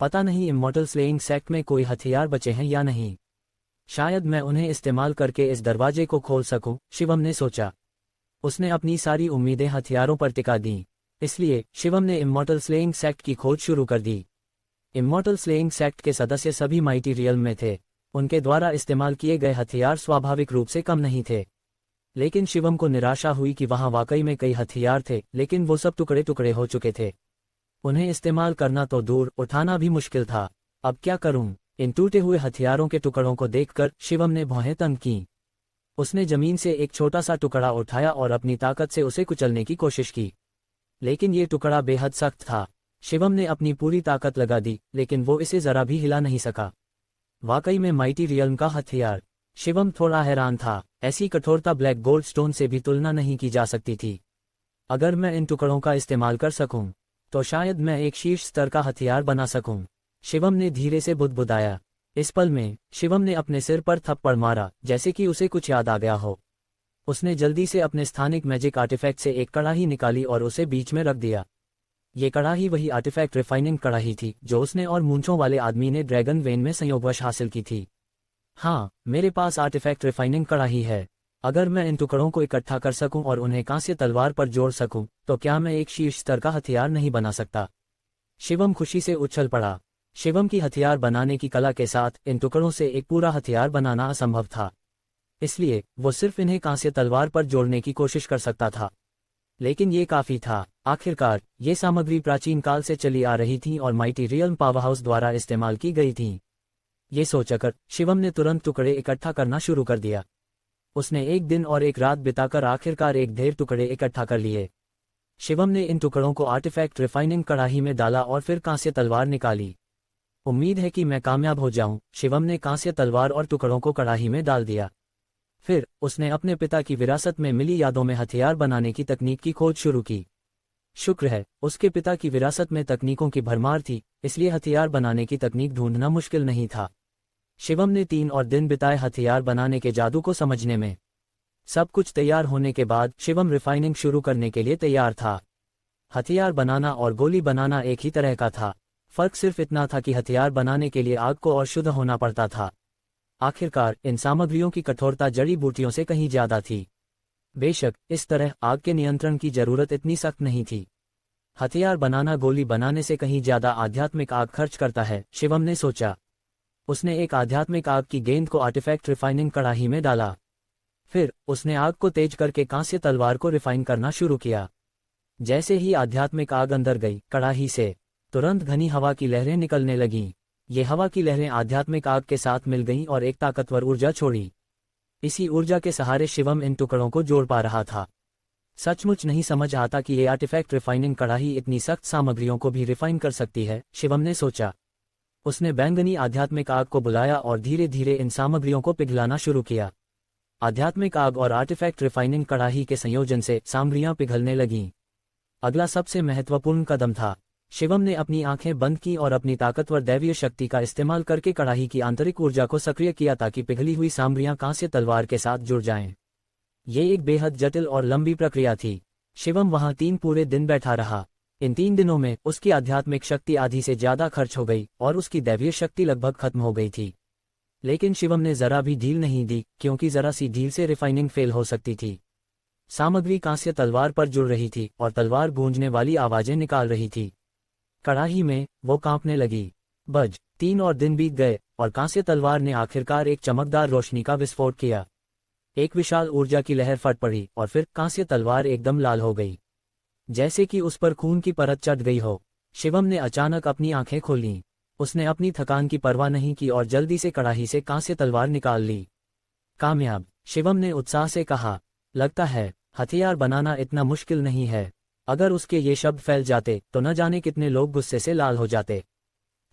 पता नहीं इमॉर्टल स्लेइंग सेक्ट में कोई हथियार बचे हैं या नहीं। शायद मैं उन्हें इस्तेमाल करके इस दरवाजे को खोल सकूं, शिवम ने सोचा। उसने अपनी सारी उम्मीदें हथियारों पर टिका दी। इसलिए शिवम ने इमॉर्टल स्लेइंग सेक्ट की खोज शुरू कर दी। इमॉर्टल स्लेइंग सेक्ट के सदस्य सभी माइटी रियल्म में थे। उनके द्वारा इस्तेमाल किए गए हथियार स्वाभाविक रूप से कम नहीं थे। लेकिन शिवम को निराशा हुई कि वहां वाकई में कई हथियार थे, लेकिन वो सब टुकड़े टुकड़े हो चुके थे। उन्हें इस्तेमाल करना तो दूर, उठाना भी मुश्किल था। अब क्या करूं? इन टूटे हुए हथियारों के टुकड़ों को देखकर शिवम ने भौहें तंग की। उसने जमीन से एक छोटा सा टुकड़ा उठाया और अपनी ताकत से उसे कुचलने की कोशिश की, लेकिन ये टुकड़ा बेहद सख्त था। शिवम ने अपनी पूरी ताकत लगा दी, लेकिन वो इसे जरा भी हिला नहीं सका। वाकई में माइटी रियल्म का हथियार। शिवम थोड़ा हैरान था। ऐसी कठोरता ब्लैक गोल्ड स्टोन से भी तुलना नहीं की जा सकती थी। अगर मैं इन टुकड़ों का इस्तेमाल कर सकूं, तो शायद मैं एक शीर्ष स्तर का हथियार बना सकूं, शिवम ने धीरे से बुदबुदाया। इस पल में शिवम ने अपने सिर पर थप्पड़ मारा, जैसे कि उसे कुछ याद आ गया हो। उसने जल्दी से अपने स्थानिक मैजिक आर्टिफैक्ट से एक कड़ाही निकाली और उसे बीच में रख दिया। ये कड़ाही वही आर्टिफैक्ट रिफाइनिंग कड़ाही थी जो उसने और मूंछों वाले आदमी ने ड्रैगन वेन में संयोगवश हासिल की थी। हाँ, मेरे पास आर्टिफैक्ट रिफाइनिंग कड़ाही है। अगर मैं इन टुकड़ों को इकट्ठा कर सकूं और उन्हें कांस्य तलवार पर जोड़ सकूं, तो क्या मैं एक शीर्ष स्तर का हथियार नहीं बना सकता? शिवम खुशी से उछल पड़ा। शिवम की हथियार बनाने की कला के साथ इन टुकड़ों से एक पूरा हथियार बनाना असंभव था। इसलिए वो सिर्फ इन्हें कांस्य तलवार पर जोड़ने की कोशिश कर सकता था। लेकिन ये काफी था। आखिरकार ये सामग्री प्राचीन काल से चली आ रही थी और माइटी रियल्म पावरहाउस द्वारा इस्तेमाल की गई थी। ये सोचकर शिवम ने तुरंत टुकड़े इकट्ठा करना शुरू कर दिया। उसने एक दिन और एक रात बिताकर आखिरकार एक ढेर टुकड़े इकट्ठा कर लिए। शिवम ने इन टुकड़ों को आर्टिफैक्ट रिफाइनिंग कड़ाही में डाला और फिर कांस्य तलवार निकाली। उम्मीद है कि मैं कामयाब हो जाऊं, शिवम ने कांस्य तलवार और टुकड़ों को कड़ाही में डाल दिया। फिर उसने अपने पिता की विरासत में मिली यादों में हथियार बनाने की तकनीक की खोज शुरू की। शुक्र है, उसके पिता की विरासत में तकनीकों की भरमार थी, इसलिए हथियार बनाने की तकनीक ढूंढना मुश्किल नहीं था। शिवम ने 3 और दिन बिताए हथियार बनाने के जादू को समझने में। सब कुछ तैयार होने के बाद शिवम रिफाइनिंग शुरू करने के लिए तैयार था। हथियार बनाना और गोली बनाना एक ही तरह का था, फर्क सिर्फ इतना था कि हथियार बनाने के लिए आग को और शुद्ध होना पड़ता था। आखिरकार इन सामग्रियों की कठोरता जड़ी बूटियों से कहीं ज्यादा थी। बेशक इस तरह आग के नियंत्रण की जरूरत इतनी सख्त नहीं थी। हथियार बनाना गोली बनाने से कहीं ज्यादा आध्यात्मिक आग खर्च करता है, शिवम ने सोचा। उसने एक आध्यात्मिक आग की गेंद को आर्टिफैक्ट रिफाइनिंग कड़ाही में डाला। फिर उसने आग को तेज करके कांस्य तलवार को रिफाइन करना शुरू किया। जैसे ही आध्यात्मिक आग अंदर गई, कड़ाही से तुरंत घनी हवा की लहरें निकलने लगीं। ये हवा की लहरें आध्यात्मिक आग के साथ मिल गईं और एक ताकतवर ऊर्जा छोड़ी। इसी ऊर्जा के सहारे शिवम इन टुकड़ों को जोड़ पा रहा था। सचमुच नहीं समझ आता कि ये आर्टिफैक्ट रिफाइनिंग कड़ाही इतनी सख्त सामग्रियों को भी रिफाइन कर सकती है, शिवम ने सोचा। उसने बैंगनी आध्यात्मिक आग को बुलाया और धीरे धीरे इन सामग्रियों को पिघलाना शुरू किया। आध्यात्मिक आग और आर्टिफैक्ट रिफाइनिंग कड़ाही के संयोजन से सामग्रियां पिघलने लगीं। अगला सबसे महत्वपूर्ण कदम था। शिवम ने अपनी आंखें बंद की और अपनी ताकतवर दैवीय शक्ति का इस्तेमाल करके कड़ाही की आंतरिक ऊर्जा को सक्रिय किया ताकि पिघली हुई सामग्रियां कांस्य तलवार के साथ जुड़ जाएं। ये एक बेहद जटिल और लंबी प्रक्रिया थी। शिवम वहां 3 पूरे दिन बैठा रहा। इन 3 दिनों में उसकी आध्यात्मिक शक्ति आधी से ज्यादा खर्च हो गई और उसकी दैवीय शक्ति लगभग खत्म हो गई थी। लेकिन शिवम ने जरा भी ढील नहीं दी, क्योंकि जरा सी ढील से रिफाइनिंग फेल हो सकती थी। सामग्री कांस्य तलवार पर जुड़ रही थी और तलवार गूंजने वाली आवाजें निकाल रही थी। कड़ाही में वो कांपने लगी। 3 और दिन बीत गए और कांस्य तलवार ने आखिरकार एक चमकदार रोशनी का विस्फोट किया। एक विशाल ऊर्जा की लहर फट पड़ी और फिर कांस्य तलवार एकदम लाल हो गई, जैसे कि उस पर खून की परत चढ़ गई हो। शिवम ने अचानक अपनी आंखें खोलीं। उसने अपनी थकान की परवाह नहीं की और जल्दी से कड़ाही से कांस्य तलवार निकाल ली। कामयाब, शिवम ने उत्साह से कहा। लगता है हथियार बनाना इतना मुश्किल नहीं है। अगर उसके ये शब्द फैल जाते तो न जाने कितने लोग गुस्से से लाल हो जाते।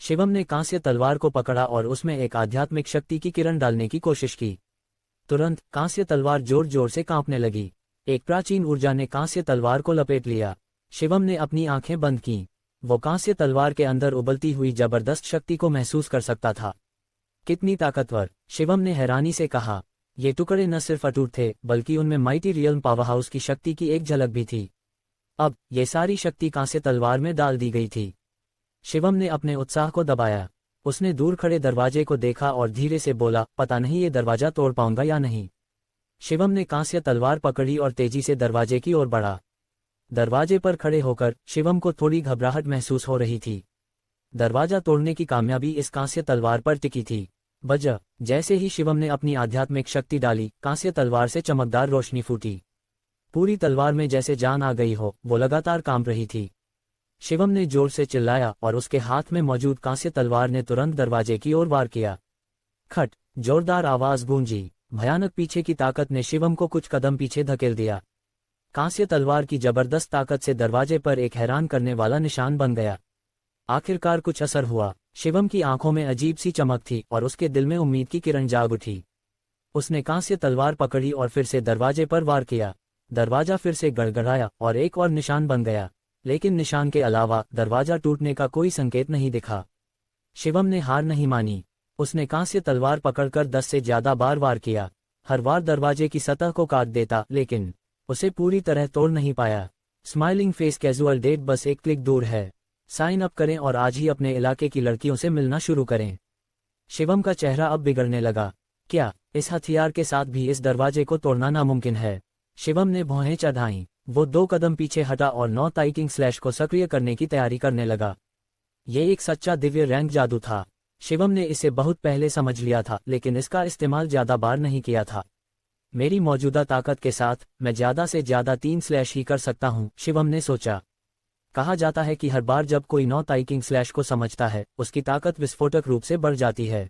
शिवम ने कांस्य तलवार को पकड़ा और उसमें एक आध्यात्मिक शक्ति की किरण डालने की कोशिश की। तुरंत कांस्य तलवार जोर जोर से कांपने लगी। एक प्राचीन ऊर्जा ने कांस्य तलवार को लपेट लिया। शिवम ने अपनी आंखें बंद कीं। वो कांस्य तलवार के अंदर उबलती हुई जबरदस्त शक्ति को महसूस कर सकता था। कितनी ताकतवर, शिवम ने हैरानी से कहा। ये टुकड़े न सिर्फ अटूट थे, बल्कि उनमें माइटी रियल्म पावरहाउस की शक्ति की एक झलक भी थी। अब ये सारी शक्ति कांस्य तलवार में डाल दी गई थी। शिवम ने अपने उत्साह को दबाया। उसने दूर खड़े दरवाजे को देखा और धीरे से बोला, पता नहीं ये दरवाजा तोड़ पाऊंगा या नहीं। शिवम ने कांस्य तलवार पकड़ी और तेजी से दरवाजे की ओर बढ़ा। दरवाजे पर खड़े होकर शिवम को थोड़ी घबराहट महसूस हो रही थी। दरवाजा तोड़ने की कामयाबी इस कांस्य तलवार पर टिकी थी। जैसे ही शिवम ने अपनी आध्यात्मिक शक्ति डाली, कांस्य तलवार से चमकदार रोशनी फूटी। पूरी तलवार में जैसे जान आ गई हो, वो लगातार कांप रही थी। शिवम ने जोर से चिल्लाया और उसके हाथ में मौजूद कांस्य तलवार ने तुरंत दरवाजे की ओर वार किया। खट, जोरदार आवाज गूंजी। भयानक पीछे की ताकत ने शिवम को कुछ कदम पीछे धकेल दिया। कांस्य तलवार की जबरदस्त ताकत से दरवाजे पर एक हैरान करने वाला निशान बन गया। आखिरकार कुछ असर हुआ। शिवम की आंखों में अजीब सी चमक थी और उसके दिल में उम्मीद की किरण जाग उठी। उसने कांस्य तलवार पकड़ी और फिर से दरवाजे पर वार किया। दरवाजा फिर से गड़गड़ाया और एक और निशान बन गया, लेकिन निशान के अलावा दरवाजा टूटने का कोई संकेत नहीं दिखा। शिवम ने हार नहीं मानी। उसने कांस्य तलवार पकड़कर 10 से ज्यादा बार वार किया। हर बार दरवाजे की सतह को काट देता, लेकिन उसे पूरी तरह तोड़ नहीं पाया। स्माइलिंग फेस कैजुअल डेट बस एक क्लिक दूर है। साइन अप करें और आज ही अपने इलाके की लड़कियों से मिलना शुरू करें। शिवम का चेहरा अब बिगड़ने लगा। क्या इस हथियार के साथ भी इस दरवाजे को तोड़ना नामुमकिन है? शिवम ने भौहें चढ़ाईं। वो 2 कदम पीछे हटा और 9 ताइकिंग स्लैश को सक्रिय करने की तैयारी करने लगा। ये एक सच्चा दिव्य रैंक जादू था। शिवम ने इसे बहुत पहले समझ लिया था, लेकिन इसका इस्तेमाल ज्यादा बार नहीं किया था। मेरी मौजूदा ताकत के साथ मैं ज्यादा से ज्यादा 3 स्लैश ही कर सकता हूं, शिवम ने सोचा। कहा जाता है कि हर बार जब कोई 9 ताइकिंग स्लैश को समझता है, उसकी ताकत विस्फोटक रूप से बढ़ जाती है,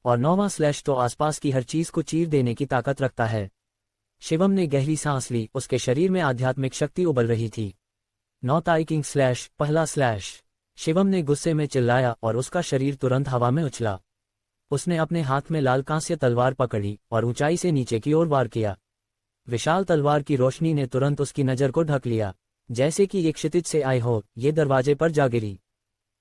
और 9वां स्लैश तो आसपास की हर चीज को चीर देने की ताकत रखता है। शिवम ने गहरी सांस ली। उसके शरीर में आध्यात्मिक शक्ति उबल रही थी। 9 ताइकिंग स्लैश, पहला स्लैश। शिवम ने गुस्से में चिल्लाया और उसका शरीर तुरंत हवा में उछला। उसने अपने हाथ में लाल कांस्य तलवार पकड़ी और ऊंचाई से नीचे की ओर वार किया। विशाल तलवार की रोशनी ने तुरंत उसकी नजर को ढक लिया, जैसे कि एक क्षितिज से आई हो। ये दरवाजे पर जा गिरी।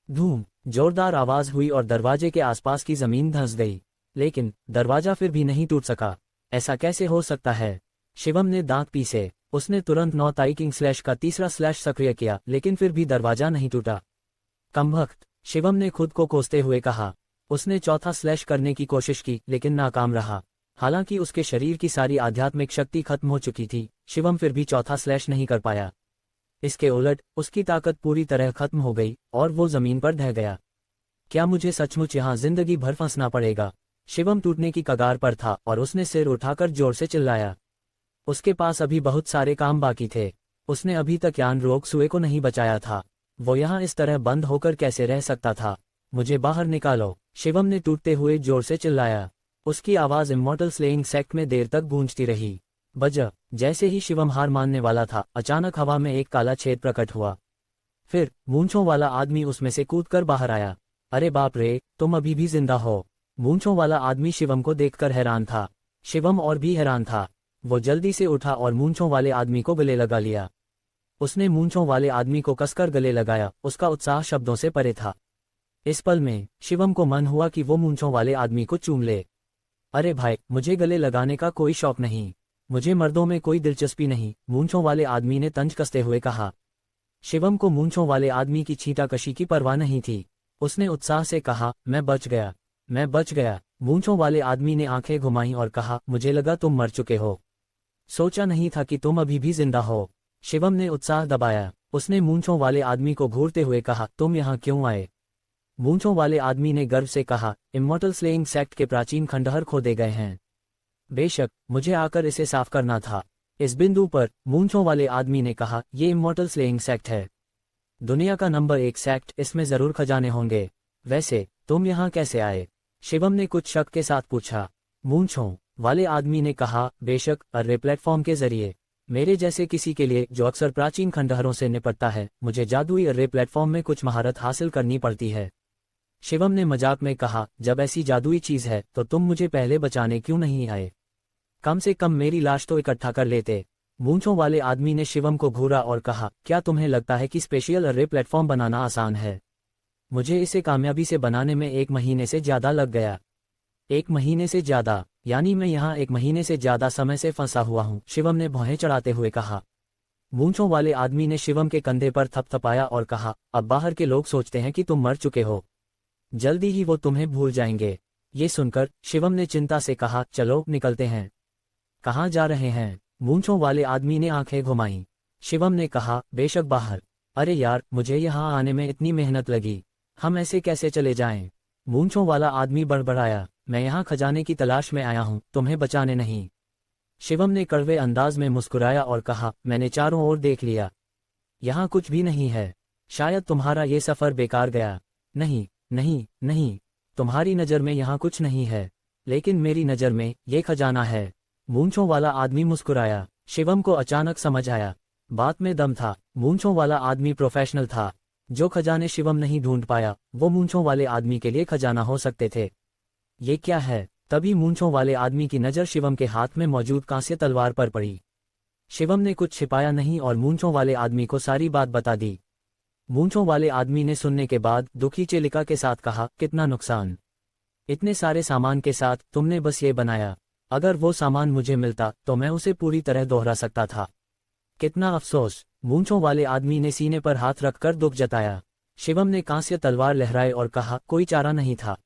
धूम, जोरदार आवाज हुई और दरवाजे के आसपास की जमीन धंस गई। लेकिन दरवाजा फिर भी नहीं टूट सका। ऐसा कैसे हो सकता है? शिवम ने दांत पीसे। उसने तुरंत 9 ताई किंग स्लैश का तीसरा स्लैश सक्रिय किया, लेकिन फिर भी दरवाजा नहीं टूटा। कमबख्त, शिवम ने खुद को कोसते हुए कहा। उसने चौथा स्लैश करने की कोशिश की, लेकिन नाकाम रहा। हालांकि उसके शरीर की सारी आध्यात्मिक शक्ति खत्म हो चुकी थी, शिवम फिर भी चौथा स्लैश नहीं कर पाया। इसके उलट उसकी ताकत पूरी तरह खत्म हो गई और वो जमीन पर ढह गया। क्या मुझे सचमुच यहाँ जिंदगी भर फंसना पड़ेगा? शिवम टूटने की कगार पर था और उसने सिर उठाकर जोर से चिल्लाया। उसके पास अभी बहुत सारे काम बाकी थे। उसने अभी तक यान रोग सुए को नहीं बचाया था। वो यहाँ इस तरह बंद होकर कैसे रह सकता था? मुझे बाहर निकालो, शिवम ने टूटते हुए जोर से चिल्लाया। उसकी आवाज इमॉर्टल स्लेइंग सेक्ट में देर तक गूंजती रही। बजा, जैसे ही शिवम हार मानने वाला था, अचानक हवा में एक काला छेद प्रकट हुआ। फिर मूंछों वाला आदमी उसमें से कूदकर बाहर आया। अरे बाप रे, तुम अभी भी जिंदा हो? मूंछों वाला आदमी शिवम को देखकर हैरान था। शिवम और भी हैरान था। वो जल्दी से उठा और मूंछों वाले आदमी को गले लगा लिया। उसने मूंछों वाले आदमी को कसकर गले लगाया। उसका उत्साह शब्दों से परे था। इस पल में शिवम को मन हुआ कि वो मूंछों वाले आदमी को चूम ले। अरे भाई, मुझे गले लगाने का कोई शौक नहीं। मुझे मर्दों में कोई दिलचस्पी नहीं, मूंछों वाले आदमी ने तंज कसते हुए कहा। शिवम को मूंछों वाले आदमी की छींटाकशी की परवाह नहीं थी। उसने उत्साह से कहा, मैं बच गया, मैं बच गया। मूंछों वाले आदमी ने आंखें घुमाई और कहा, मुझे लगा तुम मर चुके हो। सोचा नहीं था कि तुम अभी भी जिंदा हो। शिवम ने उत्साह दबाया। उसने मूंछों वाले आदमी को घूरते हुए कहा, तुम यहाँ क्यों आए? मूंछों वाले आदमी ने गर्व से कहा, इमॉर्टल स्लेइंग सेक्ट के प्राचीन खंडहर खोदे गए हैं। बेशक, मुझे आकर इसे साफ करना था। इस बिंदु पर मूंछों वाले आदमी ने कहा, ये इमॉर्टल स्लेइंग सेक्ट है, दुनिया का नंबर 1 सेक्ट, इसमें जरूर खजाने होंगे। वैसे तुम यहाँ कैसे आए? शिवम ने कुछ शक के साथ पूछा। मूंछों वाले आदमी ने कहा, बेशक, अर्रे प्लेटफॉर्म के जरिए। मेरे जैसे किसी के लिए जो अक्सर प्राचीन खंडहरों से निपटता है, मुझे जादुई अर्रे प्लेटफॉर्म में कुछ महारत हासिल करनी पड़ती है। शिवम ने मजाक में कहा, जब ऐसी जादुई चीज है तो तुम मुझे पहले बचाने क्यों नहीं आए? कम से कम मेरी लाश तो इकट्ठा कर लेते। मूंछों वाले आदमी ने शिवम को घूरा और कहा, क्या तुम्हें लगता है कि स्पेशल अर्रे प्लेटफॉर्म बनाना आसान है? मुझे इसे कामयाबी से बनाने में 1 महीने से ज्यादा लग गया। 1 महीने से ज्यादा? यानी मैं यहाँ 1 महीने से ज्यादा समय से फंसा हुआ हूँ, शिवम ने भौहें चढ़ाते हुए कहा। मूंछों वाले आदमी ने शिवम के कंधे पर थपथपाया और कहा, अब बाहर के लोग सोचते हैं कि तुम मर चुके हो। जल्दी ही वो तुम्हें भूल जाएंगे। ये सुनकर शिवम ने चिंता से कहा, चलो निकलते हैं। कहाँ जा रहे हैं? मूंछों वाले आदमी ने आंखें घुमाईं। शिवम ने कहा, बेशक बाहर। अरे यार, मुझे यहाँ आने में इतनी मेहनत लगी, हम ऐसे कैसे चले जाएं? मूंछों वाला आदमी बड़बड़ाया, मैं यहाँ खजाने की तलाश में आया हूँ, तुम्हें बचाने नहीं। शिवम ने कड़वे अंदाज में मुस्कुराया और कहा, मैंने चारों ओर देख लिया, यहाँ कुछ भी नहीं है। शायद तुम्हारा ये सफर बेकार गया। नहीं नहीं नहीं, तुम्हारी नज़र में यहाँ कुछ नहीं है, लेकिन मेरी नज़र में ये खजाना है। मूंछों वाला आदमी मुस्कुराया। शिवम को अचानक समझ आया, बात में दम था। मूंछों वाला आदमी प्रोफेशनल था। जो खजाने शिवम नहीं ढूंढ पाया, वो मूंछों वाले आदमी के लिए खजाना हो सकते थे। ये क्या है? तभी मूंछों वाले आदमी की नज़र शिवम के हाथ में मौजूद कांस्य तलवार पर पड़ी। शिवम ने कुछ छिपाया नहीं और मूंछों वाले आदमी को सारी बात बता दी। मूंछों वाले आदमी ने सुनने के बाद दुखी चेलिका के साथ कहा, कितना नुकसान। इतने सारे सामान के साथ तुमने बस ये बनाया। अगर वो सामान मुझे मिलता तो मैं उसे पूरी तरह दोहरा सकता था। कितना अफसोस। मूंछों वाले आदमी ने सीने पर हाथ रखकर दुख जताया। शिवम ने कांस्य तलवार लहराए और कहा, कोई चारा नहीं था,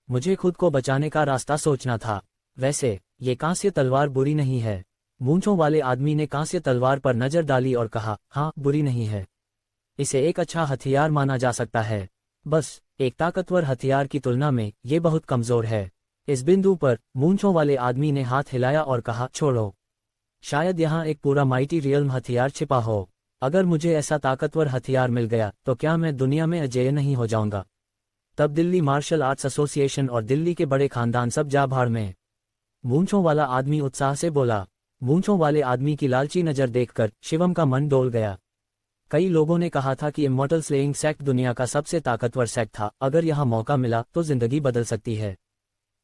मुझे खुद को बचाने का रास्ता सोचना था। वैसे ये कांस्य तलवार बुरी नहीं है। मूंछों वाले आदमी ने कांस्य तलवार पर नजर डाली और कहा, हाँ, बुरी नहीं है। इसे एक अच्छा हथियार माना जा सकता है, बस एक ताकतवर हथियार की तुलना में ये बहुत कमजोर है। इस बिंदु पर मूंछों वाले आदमी ने हाथ हिलाया और कहा, छोड़ो, शायद यहाँ एक पूरा माइटी रियल्म हथियार छिपा हो। अगर मुझे ऐसा ताकतवर हथियार मिल गया तो क्या मैं दुनिया में अजेय नहीं हो जाऊंगा? तब दिल्ली मार्शल आर्ट्स एसोसिएशन और दिल्ली के बड़े खानदान सब जा भाड़ में। मूंछों वाला आदमी उत्साह से बोला। मूंछों वाले आदमी की लालची नजर देखकर शिवम का मन डोल गया। कई लोगों ने कहा था कि इमॉर्टल स्लेइंग सेक्ट दुनिया का सबसे ताकतवर सेक्ट था। अगर यहाँ मौका मिला तो जिंदगी बदल सकती है।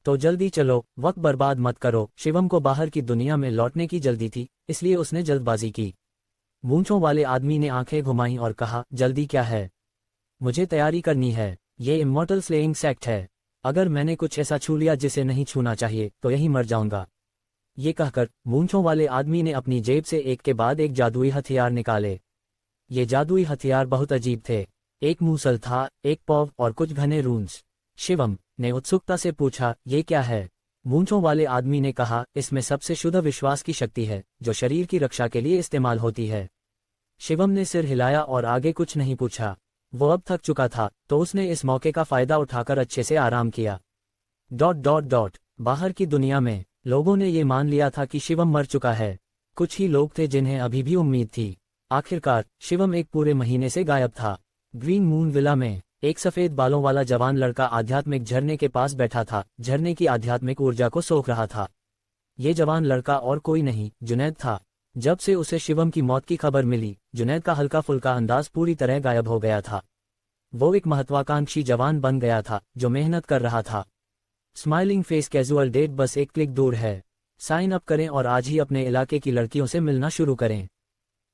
तो जल्दी चलो, वक्त बर्बाद मत करो। शिवम को बाहर की दुनिया में लौटने की जल्दी थी, इसलिए उसने जल्दबाजी की। मूंछों वाले आदमी ने आंखें घुमाईं और कहा, जल्दी क्या है? मुझे तैयारी करनी है। ये इमॉर्टल स्लेइंग सेक्ट है, अगर मैंने कुछ ऐसा छू लिया जिसे नहीं छूना चाहिए तो यही मर जाऊंगा। ये कहकर मूंछों वाले आदमी ने अपनी जेब से एक के बाद एक जादुई हथियार निकाले। ये जादुई हथियार बहुत अजीब थे। एक मूसल था, एक पॉव और कुछ घने रून्स। शिवम ने उत्सुकता से पूछा, ये क्या है? मूंछों वाले आदमी ने कहा, इसमें सबसे शुद्ध विश्वास की शक्ति है जो शरीर की रक्षा के लिए इस्तेमाल होती है। शिवम ने सिर हिलाया और आगे कुछ नहीं पूछा। वो अब थक चुका था तो उसने इस मौके का फायदा उठाकर अच्छे से आराम किया। बाहर की दुनिया में लोगों ने ये मान लिया था कि शिवम मर चुका है। कुछ ही लोग थे जिन्हें अभी भी उम्मीद थी। आखिरकार शिवम एक पूरे महीने से गायब था। ग्रीन मून विला में एक सफेद बालों वाला जवान लड़का आध्यात्मिक झरने के पास बैठा था। झरने की आध्यात्मिक ऊर्जा को सोख रहा था। ये जवान लड़का और कोई नहीं, जुनैद था। जब से उसे शिवम की मौत की खबर मिली, जुनैद का हल्का फुल्का अंदाज पूरी तरह गायब हो गया था। वो एक महत्वाकांक्षी जवान बन गया था जो मेहनत कर रहा था। स्माइलिंग फेस कैजुअल डेट बस एक क्लिक दूर है। साइन अप करें और आज ही अपने इलाके की लड़कियों से मिलना शुरू करें।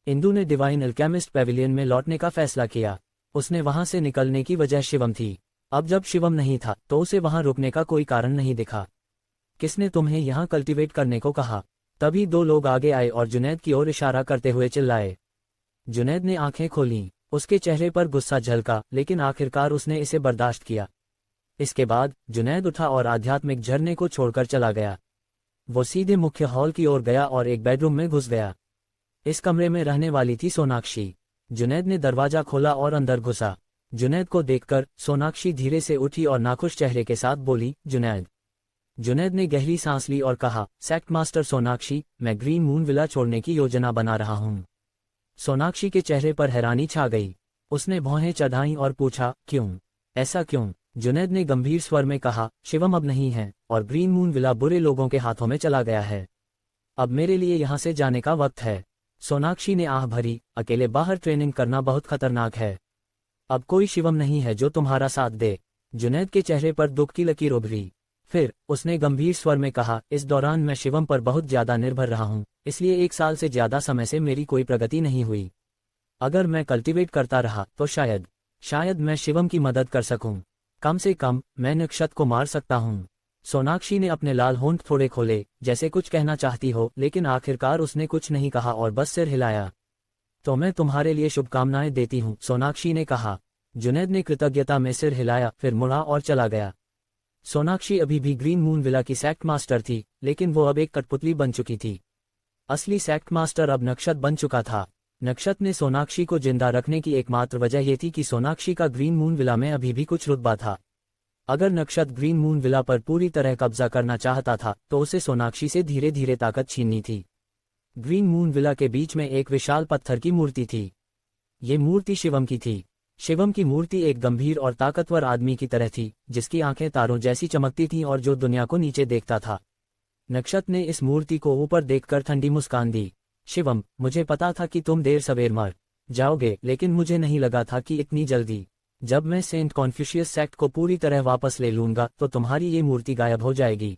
इंदु ने डिवाइन अल्केमिस्ट पैविलियन में लौटने का फैसला किया। उसने वहां से निकलने की वजह शिवम थी। अब जब शिवम नहीं था तो उसे वहां रुकने का कोई कारण नहीं दिखा। किसने तुम्हें यहाँ कल्टीवेट करने को कहा? तभी दो लोग आगे आए और जुनैद की ओर इशारा करते हुए चिल्लाए। जुनैद ने आंखें खोलीं। उसके चेहरे पर गुस्सा झलका, लेकिन आखिरकार उसने इसे बर्दाश्त किया। इसके बाद जुनैद उठा और आध्यात्मिक झरने को छोड़कर चला गया। वो सीधे मुख्य हॉल की ओर गया और एक बेडरूम में घुस गया। इस कमरे में रहने वाली थी सोनाक्षी। जुनैद ने दरवाजा खोला और अंदर घुसा। जुनैद को देखकर सोनाक्षी धीरे से उठी और नाखुश चेहरे के साथ बोली, जुनैद। जुनैद ने गहरी सांस ली और कहा, सेक्ट मास्टर सोनाक्षी, मैं ग्रीन मून विला छोड़ने की योजना बना रहा हूँ। सोनाक्षी के चेहरे पर हैरानी छा गई। उसने भौहें चढ़ाईं और पूछा, क्यों? ऐसा क्यों? जुनैद ने गंभीर स्वर में कहा, शिवम अब नहीं है और ग्रीन मून विला बुरे लोगों के हाथों में चला गया है। अब मेरे लिए यहाँ से जाने का वक्त है। सोनाक्षी ने आह भरी, अकेले बाहर ट्रेनिंग करना बहुत खतरनाक है। अब कोई शिवम नहीं है जो तुम्हारा साथ दे। जुनैद के चेहरे पर दुख की लकीर उभरी। फिर उसने गंभीर स्वर में कहा, इस दौरान मैं शिवम पर बहुत ज्यादा निर्भर रहा हूँ, इसलिए 1 साल से ज्यादा समय से मेरी कोई प्रगति नहीं हुई। अगर मैं कल्टीवेट करता रहा तो शायद मैं शिवम की मदद कर सकूं। कम से कम मैं नक्षत को मार सकता हूँ। सोनाक्षी ने अपने लाल होंठ थोड़े खोले, जैसे कुछ कहना चाहती हो, लेकिन आखिरकार उसने कुछ नहीं कहा और बस सिर हिलाया। तो मैं तुम्हारे लिए शुभकामनाएं देती हूँ, सोनाक्षी ने कहा। जुनैद ने कृतज्ञता में सिर हिलाया, फिर मुड़ा और चला गया। सोनाक्षी अभी भी ग्रीन मून विला की सेक्ट मास्टर थी, लेकिन वो अब एक कठपुतली बन चुकी थी। असली सेक्ट मास्टर अब नक्षत बन चुका था। नक्षत ने सोनाक्षी को जिंदा रखने की एकमात्र वजह ये थी कि सोनाक्षी का ग्रीन मून विला में अभी भी कुछ रुतबा था। अगर नक्षत ग्रीन मून विला पर पूरी तरह कब्जा करना चाहता था तो उसे सोनाक्षी से धीरे धीरे ताकत छीननी थी। ग्रीन मून विला के बीच में एक विशाल पत्थर की मूर्ति थी। ये मूर्ति शिवम की थी। शिवम की मूर्ति एक गंभीर और ताकतवर आदमी की तरह थी, जिसकी आंखें तारों जैसी चमकती थीं और जो दुनिया को नीचे देखता था। नक्षत ने इस मूर्ति को ऊपर देखकर ठंडी मुस्कान दी। शिवम, मुझे पता था कि तुम देर सवेर मर जाओगे, लेकिन मुझे नहीं लगा था कि इतनी जल्दी। जब मैं सेंट कॉन्फ्यूशियस सेक्ट को पूरी तरह वापस ले लूंगा तो तुम्हारी ये मूर्ति गायब हो जाएगी।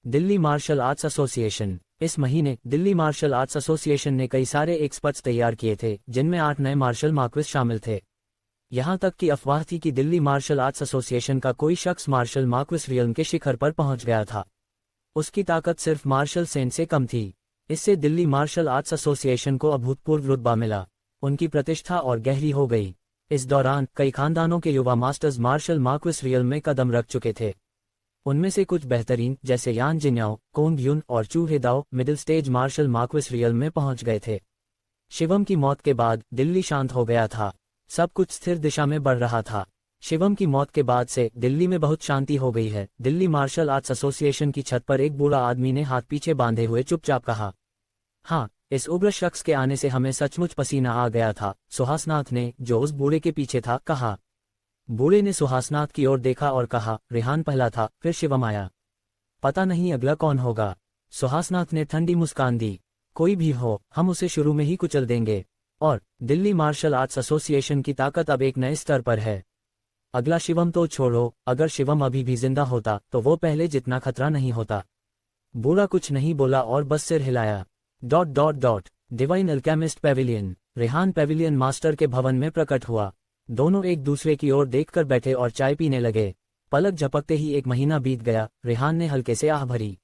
Delhi martial arts association. इस महीने दिल्ली मार्शल आर्ट्स एसोसिएशन ने कई सारे एक्सपर्ट्स तैयार किए थे, जिनमें 8 नए मार्शल मार्क्विस शामिल थे। यहां तक कि अफवाह थी कि दिल्ली मार्शल आर्ट्स एसोसिएशन का कोई शख्स मार्शल मार्क्विस रियल्म के शिखर पर पहुंच गया था। उसकी ताकत सिर्फ मार्शल सेंट से कम थी। इससे दिल्ली मार्शल आर्ट्स एसोसिएशन को अभूतपूर्व रुतबा मिला। उनकी प्रतिष्ठा और गहरी हो गई। इस दौरान कई खानदानों के युवा मास्टर्स मार्शल मार्क्विस रियल्म में कदम रख चुके थे। उनमें से कुछ बेहतरीन, जैसे यान जिन्याओ, कोंग ह्यून और चू हेदाओ, middle stage martial marquis realm में पहुंच गए थे। शिवम की मौत के बाद दिल्ली शांत हो गया था। सब कुछ स्थिर दिशा में बढ़ रहा था। शिवम की मौत के बाद से दिल्ली में बहुत शांति हो गई है। दिल्ली मार्शल आर्ट्स एसोसिएशन की छत पर एक बूढ़ा आदमी ने हाथ पीछे बांधे हुए चुपचाप कहा, हाँ, इस उग्र शख्स के आने से हमें सचमुच पसीना आ गया था। सुहासनाथ ने, जो उस बूढ़े के पीछे था, कहा। बूढ़े ने सुहासनाथ की ओर देखा और कहा, रेहान पहला था, फिर शिवम आया। पता नहीं अगला कौन होगा। सुहासनाथ ने ठंडी मुस्कान दी। कोई भी हो, हम उसे शुरू में ही कुचल देंगे। और दिल्ली मार्शल आर्ट्स एसोसिएशन की ताकत अब एक नए स्तर पर है। अगला शिवम तो छोड़ो, अगर शिवम अभी भी जिंदा होता तो वो पहले जितना खतरा नहीं होता। बूढ़ा कुछ नहीं बोला और बस सिर हिलाया। Divine alchemist pavilion. Rehan pavilion master के भवन में प्रकट हुआ। दोनों एक दूसरे की ओर देखकर बैठे और चाय पीने लगे। पलक झपकते ही 1 महीना बीत गया। रेहान ने हल्के से आह भरी।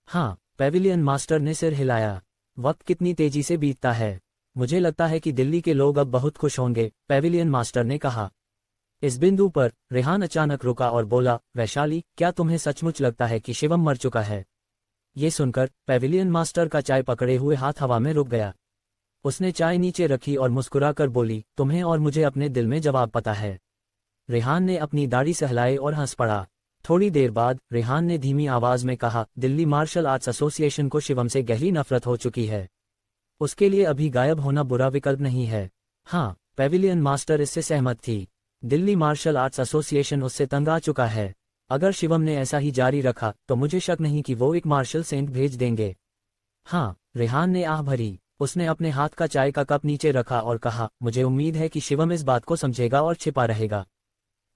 हाँ, पेविलियन मास्टर ने सिर हिलाया। वक्त कितनी तेजी से बीतता है। मुझे लगता है कि दिल्ली के लोग अब बहुत खुश होंगे, पेविलियन मास्टर ने कहा। इस बिंदु पर रेहान अचानक रुका और बोला, वैशाली, क्या तुम्हें सचमुच लगता है कि शिवम मर चुका है? ये सुनकर पेविलियन मास्टर का चाय पकड़े हुए हाथ हवा में रुक गया। उसने चाय नीचे रखी और मुस्कुराकर बोली, तुम्हें और मुझे अपने दिल में जवाब पता है। रेहान ने अपनी दाढ़ी सहलाए और हंस पड़ा। थोड़ी देर बाद रेहान ने धीमी आवाज में कहा, दिल्ली मार्शल आर्ट्स एसोसिएशन को शिवम से गहरी नफरत हो चुकी है। उसके लिए अभी गायब होना बुरा विकल्प नहीं है। हाँ, पेविलियन मास्टर इससे सहमत थी। दिल्ली मार्शल आर्ट्स एसोसिएशन उससे तंग आ चुका है। अगर शिवम ने ऐसा ही जारी रखा तो मुझे शक नहीं कि वो एक मार्शल सेंट भेज देंगे। हाँ, रेहान ने आह भरी। उसने अपने हाथ का चाय का कप नीचे रखा और कहा, मुझे उम्मीद है कि शिवम इस बात को समझेगा और छिपा रहेगा।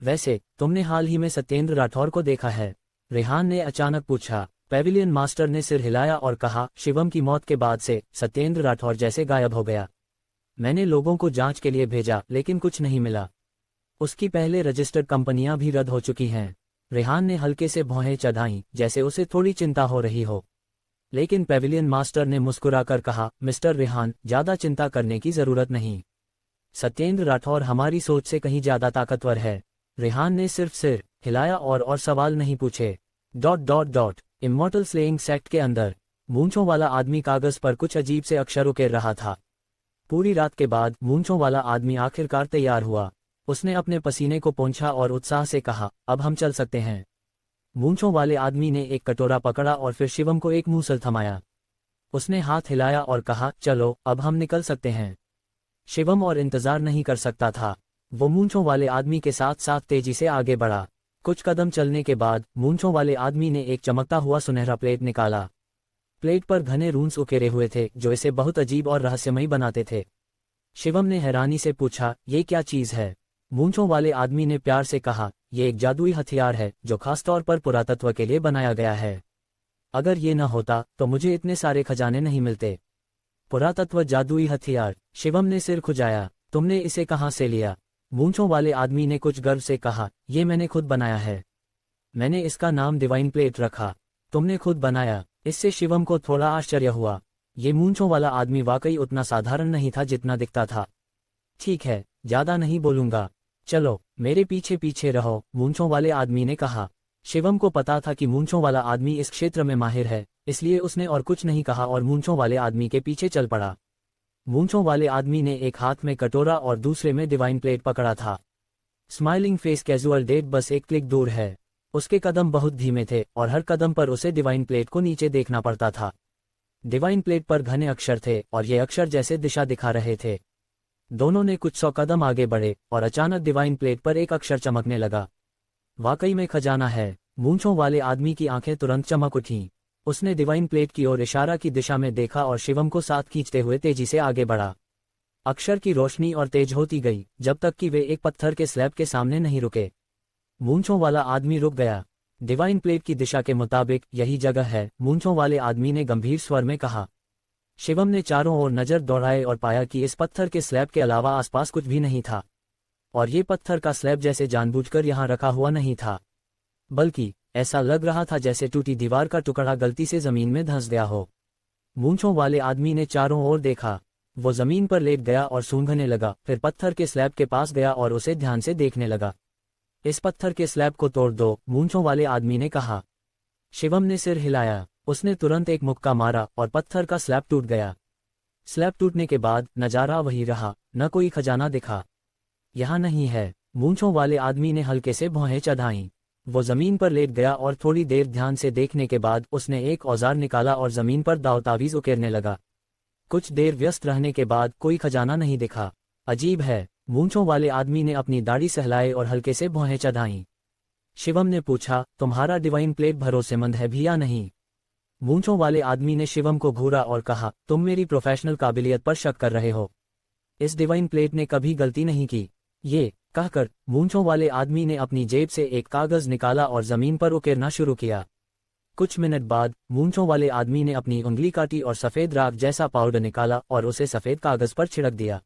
वैसे तुमने हाल ही में सत्येंद्र राठौर को देखा है? रेहान ने अचानक पूछा। पेविलियन मास्टर ने सिर हिलाया और कहा, शिवम की मौत के बाद से सत्येंद्र राठौर जैसे गायब हो गया। मैंने लोगों को जांच के लिए भेजा लेकिन कुछ नहीं मिला। उसकी पहले रजिस्टर्ड कंपनियां भी रद्द हो चुकी हैं। रेहान ने हल्के से भौहें चढ़ाईं, जैसे उसे थोड़ी चिंता हो रही हो। लेकिन पेविलियन मास्टर ने मुस्कुराकर कहा, मिस्टर रेहान, ज्यादा चिंता करने की जरूरत नहीं। सत्येंद्र राठौर हमारी सोच से कहीं ज्यादा ताकतवर है। रेहान ने सिर्फ सिर हिलाया और सवाल नहीं पूछे। ... इमॉर्टल स्लेइंग सेक्ट के अंदर मूंछों वाला आदमी कागज पर कुछ अजीब से अक्षर उकेर रहा था। पूरी रात के बाद मूंछों वाला आदमी आखिरकार तैयार हुआ। उसने अपने पसीने को पोंछा और उत्साह से कहा, अब हम चल सकते हैं। मूंछों वाले आदमी ने एक कटोरा पकड़ा और फिर शिवम को एक मूसल थमाया। उसने हाथ हिलाया और कहा, चलो अब हम निकल सकते हैं। शिवम और इंतजार नहीं कर सकता था। वो मूंछों वाले आदमी के साथ साथ तेजी से आगे बढ़ा। कुछ कदम चलने के बाद मूंछों वाले आदमी ने एक चमकता हुआ सुनहरा प्लेट निकाला। प्लेट पर घने रून्स उकेरे हुए थे जो इसे बहुत अजीब और रहस्यमयी बनाते थे। शिवम ने हैरानी से पूछा, ये क्या चीज है? मूंछों वाले आदमी ने प्यार से कहा, ये एक जादुई हथियार है जो खासतौर पर पुरातत्व के लिए बनाया गया है। अगर ये न होता तो मुझे इतने सारे खजाने नहीं मिलते। पुरातत्व जादुई हथियार? शिवम ने सिर खुजाया। तुमने इसे कहाँ से लिया? मूंछों वाले आदमी ने कुछ गर्व से कहा, ये मैंने खुद बनाया है। मैंने इसका नाम डिवाइन प्लेट रखा। तुमने खुद बनाया? इससे शिवम को थोड़ा आश्चर्य हुआ। ये मूंछों वाला आदमी वाकई उतना साधारण नहीं था जितना दिखता था। ठीक है, ज्यादा नहीं बोलूंगा, चलो मेरे पीछे पीछे रहो, मूंछों वाले आदमी ने कहा। शिवम को पता था कि मूंछों वाला आदमी इस क्षेत्र में माहिर है, इसलिए उसने और कुछ नहीं कहा और मूंछों वाले आदमी के पीछे चल पड़ा। मूंछों वाले आदमी ने एक हाथ में कटोरा और दूसरे में डिवाइन प्लेट पकड़ा था। स्माइलिंग फेस कैजुअल डेट बस एक क्लिक दूर है। उसके कदम बहुत धीमे थे और हर कदम पर उसे डिवाइन प्लेट को नीचे देखना पड़ता था। डिवाइन प्लेट पर घने अक्षर थे और ये अक्षर जैसे दिशा दिखा रहे थे। दोनों ने कुछ 100 कदम आगे बढ़े और अचानक डिवाइन प्लेट पर एक अक्षर चमकने लगा। वाकई में खजाना है। मूंछों वाले आदमी की आंखें तुरंत चमक उठीं। उसने डिवाइन प्लेट की ओर इशारा की दिशा में देखा और शिवम को साथ खींचते हुए तेजी से आगे बढ़ा। अक्षर की रोशनी और तेज होती गई जब तक कि वे एक पत्थर के स्लैब के सामने नहीं रुके। मूंछों वाला आदमी रुक गया। डिवाइन प्लेट की दिशा के मुताबिक यही जगह है, मूंछों वाले आदमी ने गंभीर स्वर में कहा। शिवम ने चारों ओर नजर दौड़ाई और पाया कि इस पत्थर के स्लैब के अलावा आसपास कुछ भी नहीं था। और ये पत्थर का स्लैब जैसे जानबूझकर यहाँ रखा हुआ नहीं था, बल्कि ऐसा लग रहा था जैसे टूटी दीवार का टुकड़ा गलती से जमीन में धंस गया हो। मूंछों वाले आदमी ने चारों ओर देखा। वो जमीन पर लेट गया और सूंघने लगा, फिर पत्थर के स्लैब के पास गया और उसे ध्यान से देखने लगा। इस पत्थर के स्लैब को तोड़ दो, मूंछों वाले आदमी ने कहा। शिवम ने सिर हिलाया। उसने तुरंत एक मुक्का मारा और पत्थर का स्लैब टूट गया। स्लैब टूटने के बाद नजारा वही रहा, न कोई खजाना दिखा। यहाँ नहीं है। मूंछों वाले आदमी ने हल्के से भौहें चढ़ाईं। वो जमीन पर लेट गया और थोड़ी देर ध्यान से देखने के बाद उसने एक औजार निकाला और जमीन पर दाव तावीज उकेरने लगा। कुछ देर व्यस्त रहने के बाद कोई खजाना नहीं दिखा। अजीब है। मूंछों वाले आदमी ने अपनी दाढ़ी सहलाए और हल्के से भौहें चढ़ाईं। शिवम ने पूछा, तुम्हारा डिवाइन प्लेट भरोसेमंद है भी या नहीं? मूंछों वाले आदमी ने शिवम को घूरा और कहा, तुम मेरी प्रोफेशनल काबिलियत पर शक कर रहे हो। इस डिवाइन प्लेट ने कभी गलती नहीं की। ये कहकर मूंछों वाले आदमी ने अपनी जेब से एक कागज निकाला और जमीन पर उकेरना शुरू किया। कुछ मिनट बाद मूंछों वाले आदमी ने अपनी उंगली काटी और सफेद राख जैसा पाउडर निकाला और उसे सफेद कागज पर छिड़क दिया।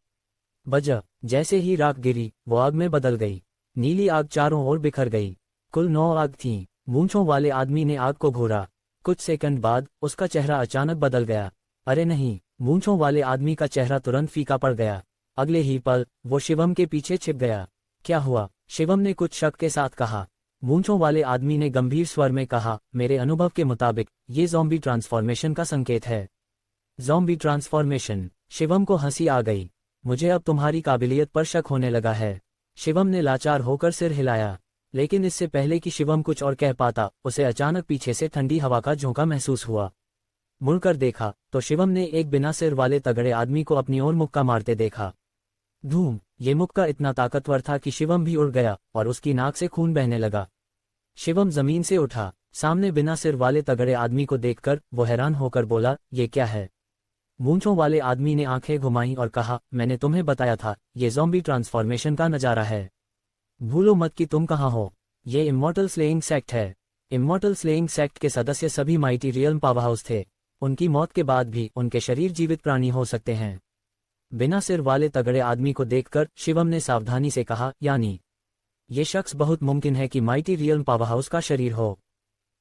बजा जैसे ही राख गिरी वो आग में बदल गई। नीली आग चारों ओर बिखर गई। कुल 9 आग थीं। मूंछों वाले आदमी ने आग को घूरा। कुछ सेकंड बाद उसका चेहरा अचानक बदल गया। अरे नहीं! मूंछों वाले आदमी का चेहरा तुरंत फीका पड़ गया। अगले ही पल वो शिवम के पीछे छिप गया। क्या हुआ? शिवम ने कुछ शक के साथ कहा। मूंछों वाले आदमी ने गंभीर स्वर में कहा, मेरे अनुभव के मुताबिक ये ज़ॉम्बी ट्रांसफॉर्मेशन का संकेत है। Zombie transformation? शिवम को हंसी आ गई। मुझे अब तुम्हारी काबिलियत पर शक होने लगा है। शिवम ने लाचार होकर सिर हिलाया। लेकिन इससे पहले कि शिवम कुछ और कह पाता, उसे अचानक पीछे से ठंडी हवा का झोंका महसूस हुआ। मुड़कर देखा तो शिवम ने एक बिना सिर वाले तगड़े आदमी को अपनी ओर मुक्का मारते देखा। धूम! ये मुक्का इतना ताकतवर था कि शिवम भी उड़ गया और उसकी नाक से खून बहने लगा। शिवम जमीन से उठा। सामने बिना सिर वाले तगड़े आदमी को देखकर वो हैरान होकर बोला, ये क्या है? मूंछों वाले आदमी ने आंखें घुमाई और कहा, मैंने तुम्हें बताया था, ये ज़ॉम्बी ट्रांसफॉर्मेशन का नज़ारा है। भूलो मत कि तुम कहाँ हो। ये इमॉर्टल स्लेइंग सेक्ट है। इमॉर्टल स्लेइंग सेक्ट के सदस्य सभी माइटी रियल्म पावरहाउस थे। उनकी मौत के बाद भी उनके शरीर जीवित प्राणी हो सकते हैं। बिना सिर वाले तगड़े आदमी को देखकर शिवम ने सावधानी से कहा, यानी ये शख्स बहुत मुमकिन है कि माइटी रियल्म पावरहाउस का शरीर हो।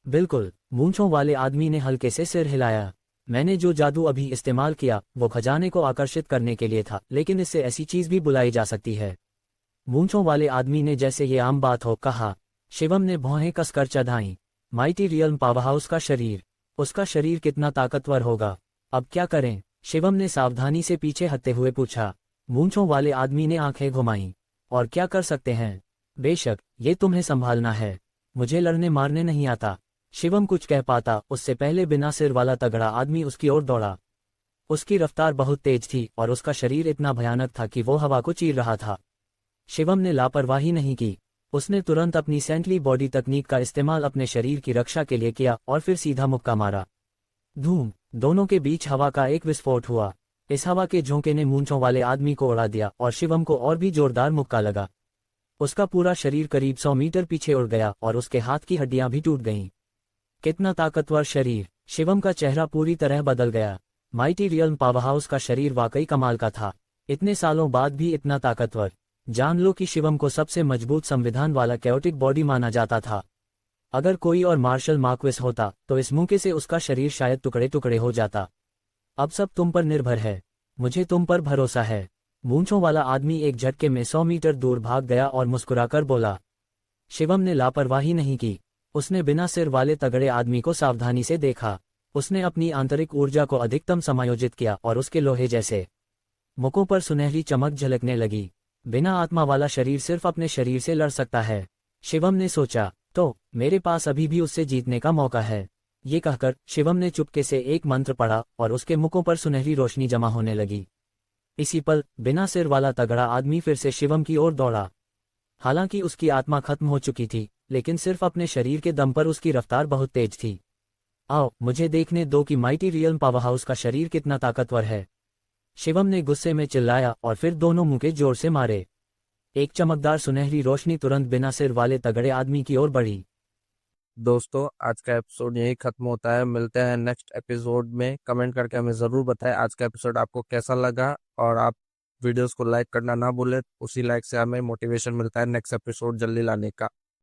बिल्कुल। मूंछों वाले आदमी ने हल्के से सिर हिलाया। मैंने जो जादू अभी इस्तेमाल किया वो खजाने को आकर्षित करने के लिए था, लेकिन इससे ऐसी चीज भी बुलाई जा सकती है। मूंछों वाले आदमी ने जैसे ये आम बात हो कहा। शिवम ने भौहें कसकर चढ़ाईं। माइटी रियल्म पावरहाउस का शरीर। उसका शरीर कितना ताकतवर होगा? अब क्या करें? शिवम ने सावधानी से पीछे हटते हुए पूछा। मूंछों वाले आदमी ने आंखें घुमाईं। और क्या कर सकते हैं? बेशक, ये तुम्हें संभालना है। मुझे लड़ने मारने नहीं आता। शिवम कुछ कह पाता उससे पहले बिना सिर वाला तगड़ा आदमी उसकी ओर दौड़ा। उसकी रफ्तार बहुत तेज थी और उसका शरीर इतना भयानक था कि वो हवा को चीर रहा था। शिवम ने लापरवाही नहीं की। उसने तुरंत अपनी सेंटली बॉडी तकनीक का इस्तेमाल अपने शरीर की रक्षा के लिए किया और फिर सीधा मुक्का मारा। धूम! दोनों के बीच हवा का एक विस्फोट हुआ। इस हवा के झोंके ने मूंछों वाले आदमी को उड़ा दिया और शिवम को और भी जोरदार मुक्का लगा। उसका पूरा शरीर करीब 100 मीटर पीछे उड़ गया और उसके हाथ की हड्डियां भी टूट गईं। कितना ताकतवर शरीर! शिवम का चेहरा पूरी तरह बदल गया। माइटी रियल्म पावरहाउस का शरीर वाकई कमाल का था। इतने सालों बाद भी इतना ताकतवर। जान लो कि शिवम को सबसे मजबूत संविधान वाला कैओटिक बॉडी माना जाता था। अगर कोई और मार्शल मार्क्वेस होता तो इस मौके से उसका शरीर शायद टुकड़े टुकड़े हो जाता। अब सब तुम पर निर्भर है। मुझे तुम पर भरोसा है। मूंछों वाला आदमी एक झटके में 100 मीटर दूर भाग गया और मुस्कुराकर बोला। शिवम ने लापरवाही नहीं की। उसने बिना सिर वाले तगड़े आदमी को सावधानी से देखा। उसने अपनी आंतरिक ऊर्जा को अधिकतम समायोजित किया और उसके लोहे जैसे मुखों पर सुनहरी चमक झलकने लगी। बिना आत्मा वाला शरीर सिर्फ अपने शरीर से लड़ सकता है। शिवम ने सोचा, तो मेरे पास अभी भी उससे जीतने का मौका है। ये कहकर शिवम ने चुपके से एक मंत्र पढ़ा और उसके मुखों पर सुनहरी रोशनी जमा होने लगी। इसी पल बिना सिर वाला तगड़ा आदमी फिर से शिवम की ओर दौड़ा। हालांकि उसकी आत्मा खत्म हो चुकी थी, लेकिन सिर्फ अपने शरीर के दम पर उसकी रफ्तार बहुत तेज थी। आओ मुझे देखने दो कि माइटी रियल्म पावरहाउस का शरीर कितना ताकतवर है। शिवम ने गुस्से में चिल्लाया और फिर दोनों मुक्के जोर से मारे। एक चमकदार सुनहरी रोशनी तुरंत बिना सिर वाले तगड़े आदमी की ओर बढ़ी। दोस्तों, आज का एपिसोड यही खत्म होता है। मिलते हैं नेक्स्ट एपिसोड में। कमेंट करके हमें ज़रूर बताएं आज का एपिसोड आपको कैसा लगा, और आप वीडियोस को लाइक करना ना भूलें। उसी लाइक से हमें मोटिवेशन मिलता है नेक्स्ट एपिसोड जल्दी लाने का।